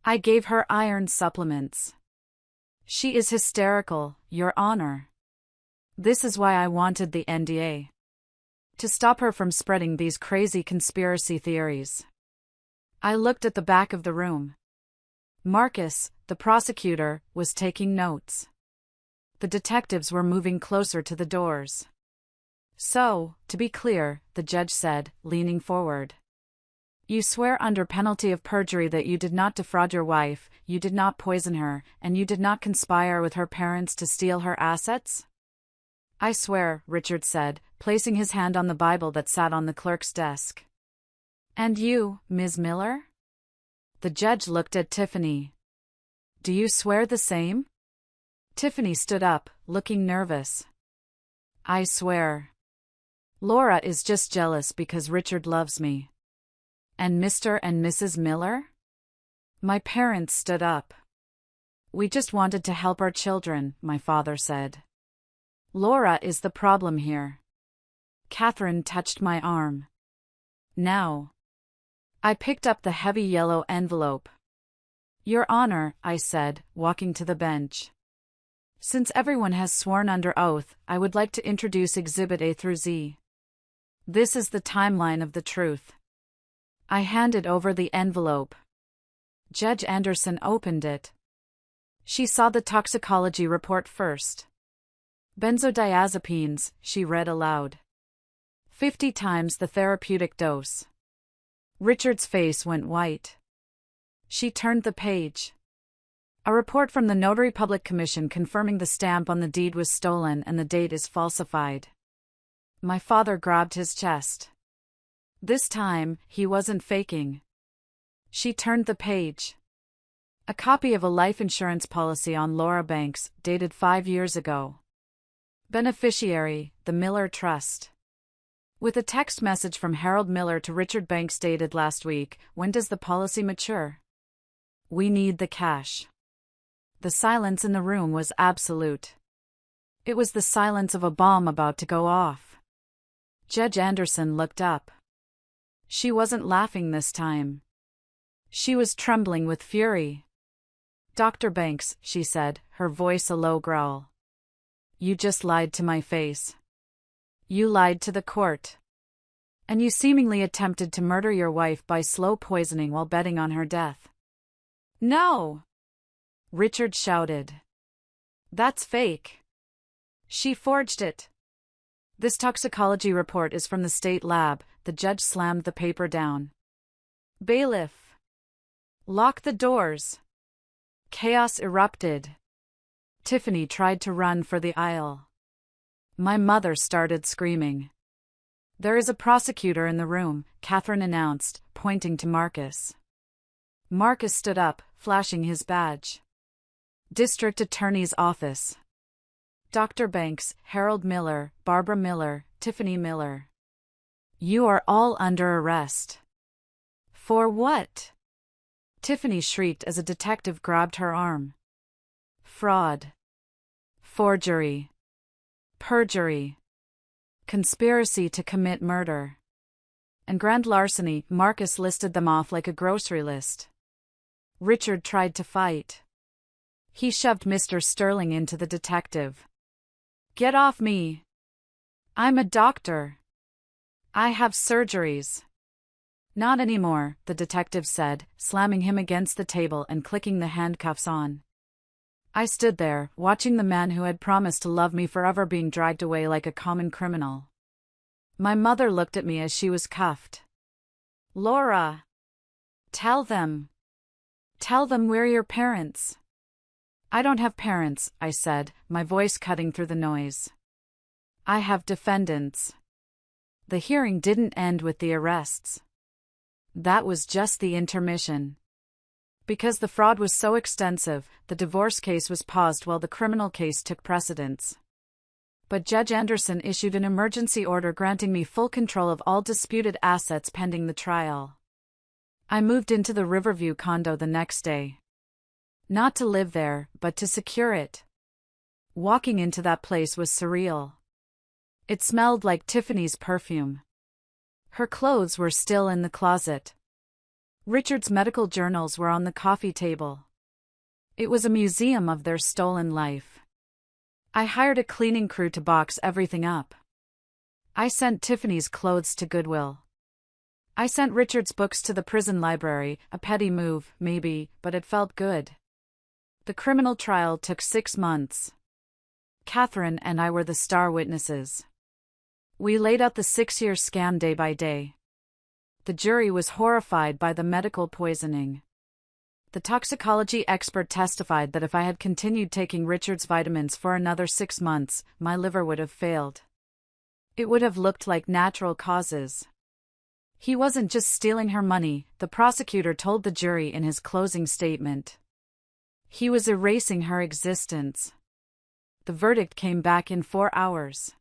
I gave her iron supplements. She is hysterical, Your Honor. This is why I wanted the NDA. To stop her from spreading these crazy conspiracy theories. I looked at the back of the room. Marcus, the prosecutor, was taking notes. The detectives were moving closer to the doors. So, to be clear, the judge said, leaning forward. You swear under penalty of perjury that you did not defraud your wife, you did not poison her, and you did not conspire with her parents to steal her assets? I swear, Richard said, placing his hand on the Bible that sat on the clerk's desk. And you, Ms. Miller? The judge looked at Tiffany. Do you swear the same? Tiffany stood up, looking nervous. I swear. Laura is just jealous because Richard loves me. And Mr. and Mrs. Miller? My parents stood up. We just wanted to help our children, my father said. Laura is the problem here. Catherine touched my arm. Now. I picked up the heavy yellow envelope. Your Honor, I said, walking to the bench. Since everyone has sworn under oath, I would like to introduce Exhibit A through Z. This is the timeline of the truth. I handed over the envelope. Judge Anderson opened it. She saw the toxicology report first. Benzodiazepines, she read aloud. 50 times the therapeutic dose. Richard's face went white. She turned the page. A report from the Notary Public Commission confirming the stamp on the deed was stolen and the date is falsified. My father grabbed his chest. This time, he wasn't faking. She turned the page. A copy of a life insurance policy on Laura Banks, dated 5 years ago. Beneficiary, the Miller Trust. With a text message from Harold Miller to Richard Banks dated last week, when does the policy mature? We need the cash. The silence in the room was absolute. It was the silence of a bomb about to go off. Judge Anderson looked up. She wasn't laughing this time. She was trembling with fury. Dr. Banks, she said, her voice a low growl. You just lied to my face. You lied to the court. And you seemingly attempted to murder your wife by slow poisoning while betting on her death. No! Richard shouted. That's fake. She forged it. This toxicology report is from the state lab. The judge slammed the paper down. Bailiff! Lock the doors. Chaos erupted. Tiffany tried to run for the aisle. My mother started screaming. There is a prosecutor in the room, Catherine announced, pointing to Marcus. Marcus stood up, flashing his badge. District Attorney's Office. Dr. Banks, Harold Miller, Barbara Miller, Tiffany Miller. You are all under arrest. For what? Tiffany shrieked as a detective grabbed her arm. Fraud. Forgery. Perjury. Conspiracy to commit murder. And grand larceny. Marcus listed them off like a grocery list. Richard tried to fight. He shoved Mr. Sterling into the detective. Get off me. I'm a doctor. I have surgeries. Not anymore, the detective said, slamming him against the table and clicking the handcuffs on. I stood there, watching the man who had promised to love me forever being dragged away like a common criminal. My mother looked at me as she was cuffed. Laura! Tell them. Tell them we're your parents. I don't have parents, I said, my voice cutting through the noise. I have defendants. The hearing didn't end with the arrests. That was just the intermission. Because the fraud was so extensive, the divorce case was paused while the criminal case took precedence. But Judge Anderson issued an emergency order granting me full control of all disputed assets pending the trial. I moved into the Riverview condo the next day. Not to live there, but to secure it. Walking into that place was surreal. It smelled like Tiffany's perfume. Her clothes were still in the closet. Richard's medical journals were on the coffee table. It was a museum of their stolen life. I hired a cleaning crew to box everything up. I sent Tiffany's clothes to Goodwill. I sent Richard's books to the prison library, a petty move, maybe, but it felt good. The criminal trial took 6 months. Catherine and I were the star witnesses. We laid out the 6-year scam day by day. The jury was horrified by the medical poisoning. The toxicology expert testified that if I had continued taking Richard's vitamins for another 6 months, my liver would have failed. It would have looked like natural causes. He wasn't just stealing her money, the prosecutor told the jury in his closing statement. He was erasing her existence. The verdict came back in 4 hours.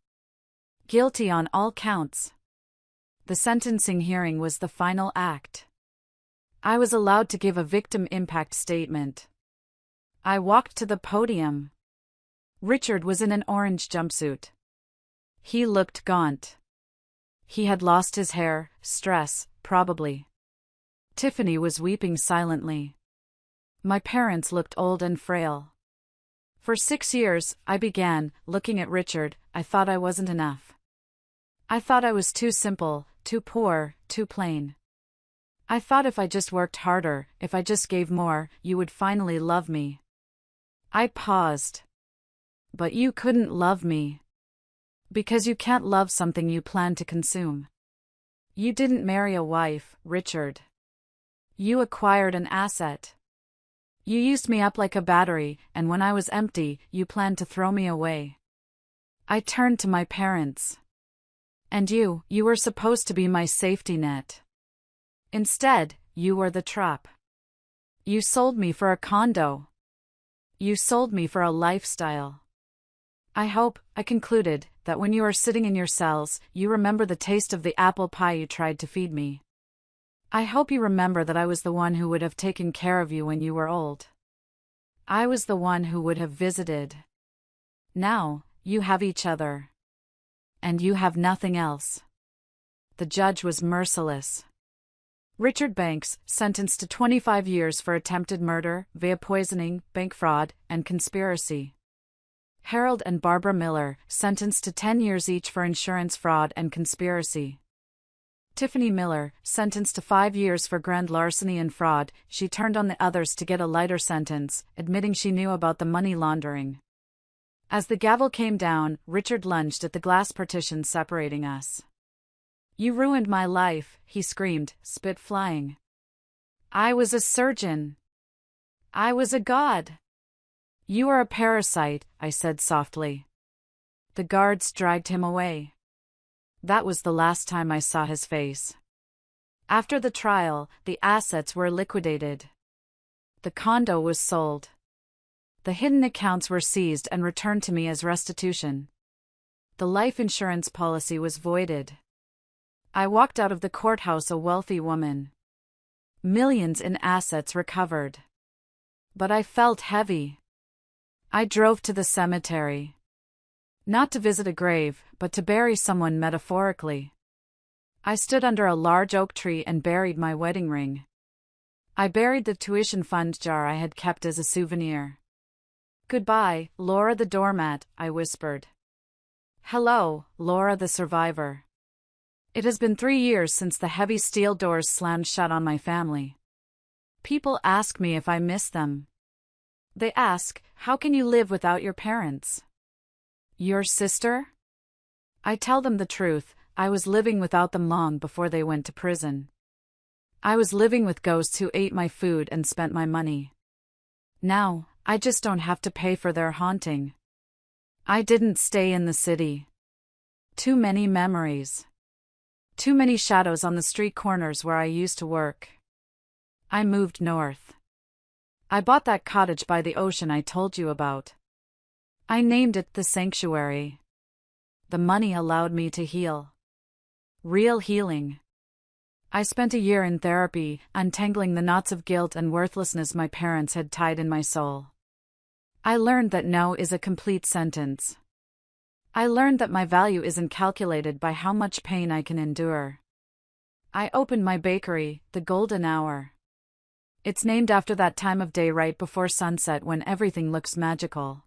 Guilty on all counts. The sentencing hearing was the final act. I was allowed to give a victim impact statement. I walked to the podium. Richard was in an orange jumpsuit. He looked gaunt. He had lost his hair, stress, probably. Tiffany was weeping silently. My parents looked old and frail. For 6 years, I began, looking at Richard, I thought I wasn't enough. I thought I was too simple, too poor, too plain. I thought if I just worked harder, if I just gave more, you would finally love me. I paused. But you couldn't love me. Because you can't love something you plan to consume. You didn't marry a wife, Richard. You acquired an asset. You used me up like a battery, and when I was empty, you planned to throw me away. I turned to my parents. And you were supposed to be my safety net. Instead, you were the trap. You sold me for a condo. You sold me for a lifestyle. I hope, I concluded, that when you are sitting in your cells, you remember the taste of the apple pie you tried to feed me. I hope you remember that I was the one who would have taken care of you when you were old. I was the one who would have visited. Now, you have each other. And you have nothing else. The judge was merciless. Richard Banks, sentenced to 25 years for attempted murder, via poisoning, bank fraud, and conspiracy. Harold and Barbara Miller, sentenced to 10 years each for insurance fraud and conspiracy. Tiffany Miller, sentenced to 5 years for grand larceny and fraud. She turned on the others to get a lighter sentence, admitting she knew about the money laundering. As the gavel came down, Richard lunged at the glass partition separating us. "You ruined my life," he screamed, spit flying. "I was a surgeon. I was a god." "You are a parasite," I said softly. The guards dragged him away. That was the last time I saw his face. After the trial, the assets were liquidated. The condo was sold. The hidden accounts were seized and returned to me as restitution. The life insurance policy was voided. I walked out of the courthouse a wealthy woman. Millions in assets recovered. But I felt heavy. I drove to the cemetery. Not to visit a grave, but to bury someone metaphorically. I stood under a large oak tree and buried my wedding ring. I buried the tuition fund jar I had kept as a souvenir. "Goodbye, Laura the doormat," I whispered. "Hello, Laura the survivor." It has been 3 years since the heavy steel doors slammed shut on my family. People ask me if I miss them. They ask, "How can you live without your parents? Your sister?" I tell them the truth, I was living without them long before they went to prison. I was living with ghosts who ate my food and spent my money. Now, I just don't have to pay for their haunting. I didn't stay in the city. Too many memories. Too many shadows on the street corners where I used to work. I moved north. I bought that cottage by the ocean I told you about. I named it the Sanctuary. The money allowed me to heal. Real healing. I spent a year in therapy, untangling the knots of guilt and worthlessness my parents had tied in my soul. I learned that no is a complete sentence. I learned that my value isn't calculated by how much pain I can endure. I opened my bakery, the Golden Hour. It's named after that time of day right before sunset when everything looks magical.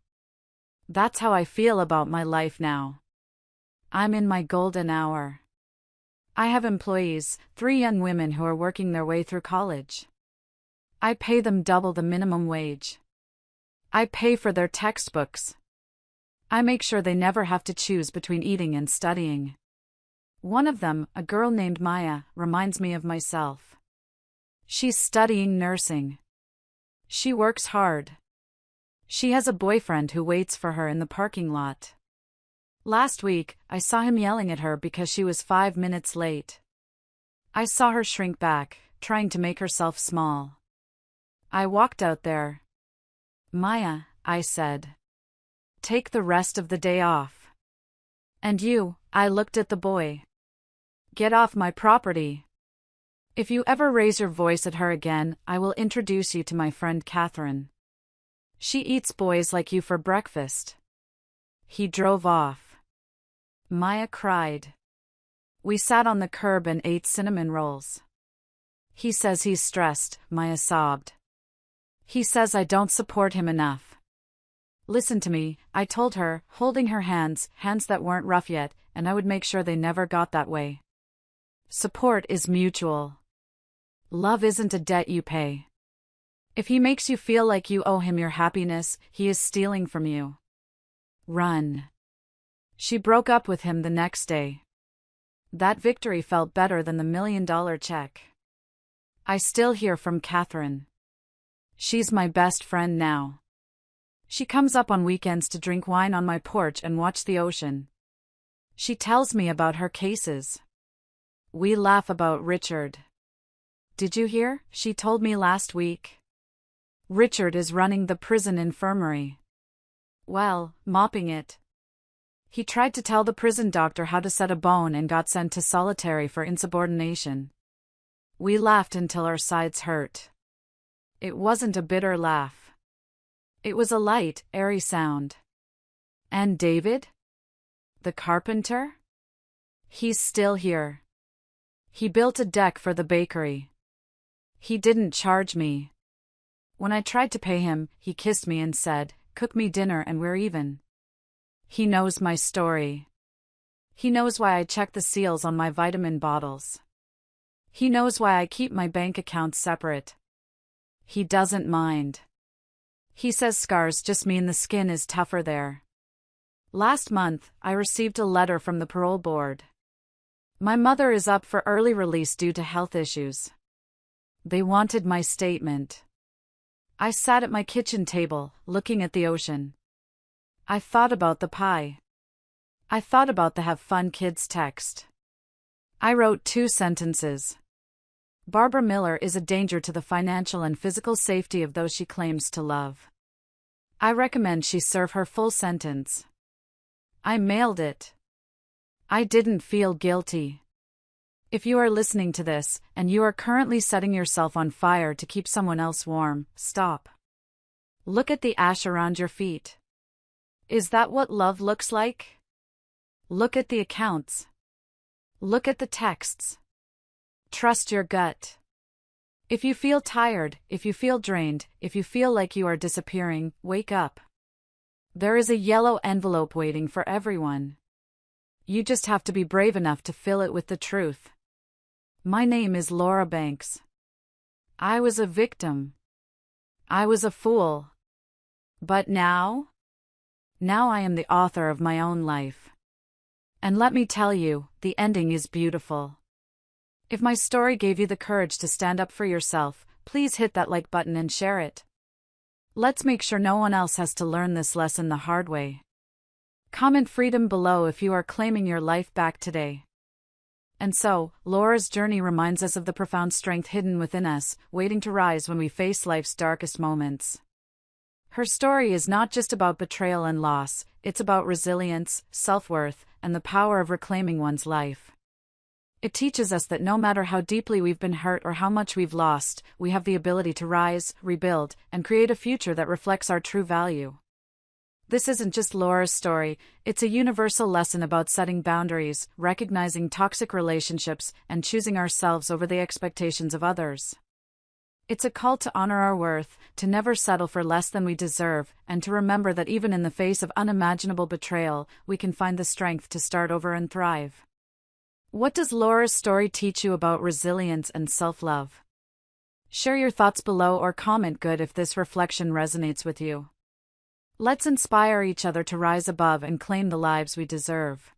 That's how I feel about my life now. I'm in my golden hour. I have employees, 3 young women who are working their way through college. I pay them double the minimum wage. I pay for their textbooks. I make sure they never have to choose between eating and studying. One of them, a girl named Maya, reminds me of myself. She's studying nursing. She works hard. She has a boyfriend who waits for her in the parking lot. Last week, I saw him yelling at her because she was 5 minutes late. I saw her shrink back, trying to make herself small. I walked out there. "Maya," I said. "Take the rest of the day off." "And you," I looked at the boy. "Get off my property. If you ever raise your voice at her again, I will introduce you to my friend Catherine. She eats boys like you for breakfast." He drove off. Maya cried. We sat on the curb and ate cinnamon rolls. "He says he's stressed," Maya sobbed. "He says I don't support him enough." "Listen to me," I told her, holding her hands that weren't rough yet, and I would make sure they never got that way. "Support is mutual. Love isn't a debt you pay. If he makes you feel like you owe him your happiness, he is stealing from you. Run." She broke up with him the next day. That victory felt better than the $1 million check. I still hear from Catherine. She's my best friend now. She comes up on weekends to drink wine on my porch and watch the ocean. She tells me about her cases. We laugh about Richard. Did you hear? She told me last week. Richard is running the prison infirmary. Well, mopping it. He tried to tell the prison doctor how to set a bone and got sent to solitary for insubordination. We laughed until our sides hurt. It wasn't a bitter laugh. It was a light, airy sound. And David? The carpenter? He's still here. He built a deck for the bakery. He didn't charge me. When I tried to pay him, he kissed me and said, "Cook me dinner and we're even." He knows my story. He knows why I check the seals on my vitamin bottles. He knows why I keep my bank accounts separate. He doesn't mind. He says scars just mean the skin is tougher there. Last month, I received a letter from the parole board. My mother is up for early release due to health issues. They wanted my statement. I sat at my kitchen table, looking at the ocean. I thought about the pie. I thought about the have fun kids text. I wrote 2 sentences. Barbara Miller is a danger to the financial and physical safety of those she claims to love. I recommend she serve her full sentence. I mailed it. I didn't feel guilty. If you are listening to this, and you are currently setting yourself on fire to keep someone else warm, stop. Look at the ash around your feet. Is that what love looks like? Look at the accounts. Look at the texts. Trust your gut. If you feel tired, if you feel drained, if you feel like you are disappearing, wake up. There is a yellow envelope waiting for everyone. You just have to be brave enough to fill it with the truth. My name is Laura Banks. I was a victim. I was a fool. But now I am the author of my own life. And let me tell you, the ending is beautiful. If my story gave you the courage to stand up for yourself, please hit that like button and share it. Let's make sure no one else has to learn this lesson the hard way. Comment freedom below if you are claiming your life back today. And so, Laura's journey reminds us of the profound strength hidden within us, waiting to rise when we face life's darkest moments. Her story is not just about betrayal and loss, it's about resilience, self-worth, and the power of reclaiming one's life. It teaches us that no matter how deeply we've been hurt or how much we've lost, we have the ability to rise, rebuild, and create a future that reflects our true value. This isn't just Laura's story, it's a universal lesson about setting boundaries, recognizing toxic relationships, and choosing ourselves over the expectations of others. It's a call to honor our worth, to never settle for less than we deserve, and to remember that even in the face of unimaginable betrayal, we can find the strength to start over and thrive. What does Laura's story teach you about resilience and self-love? Share your thoughts below or comment good if this reflection resonates with you. Let's inspire each other to rise above and claim the lives we deserve.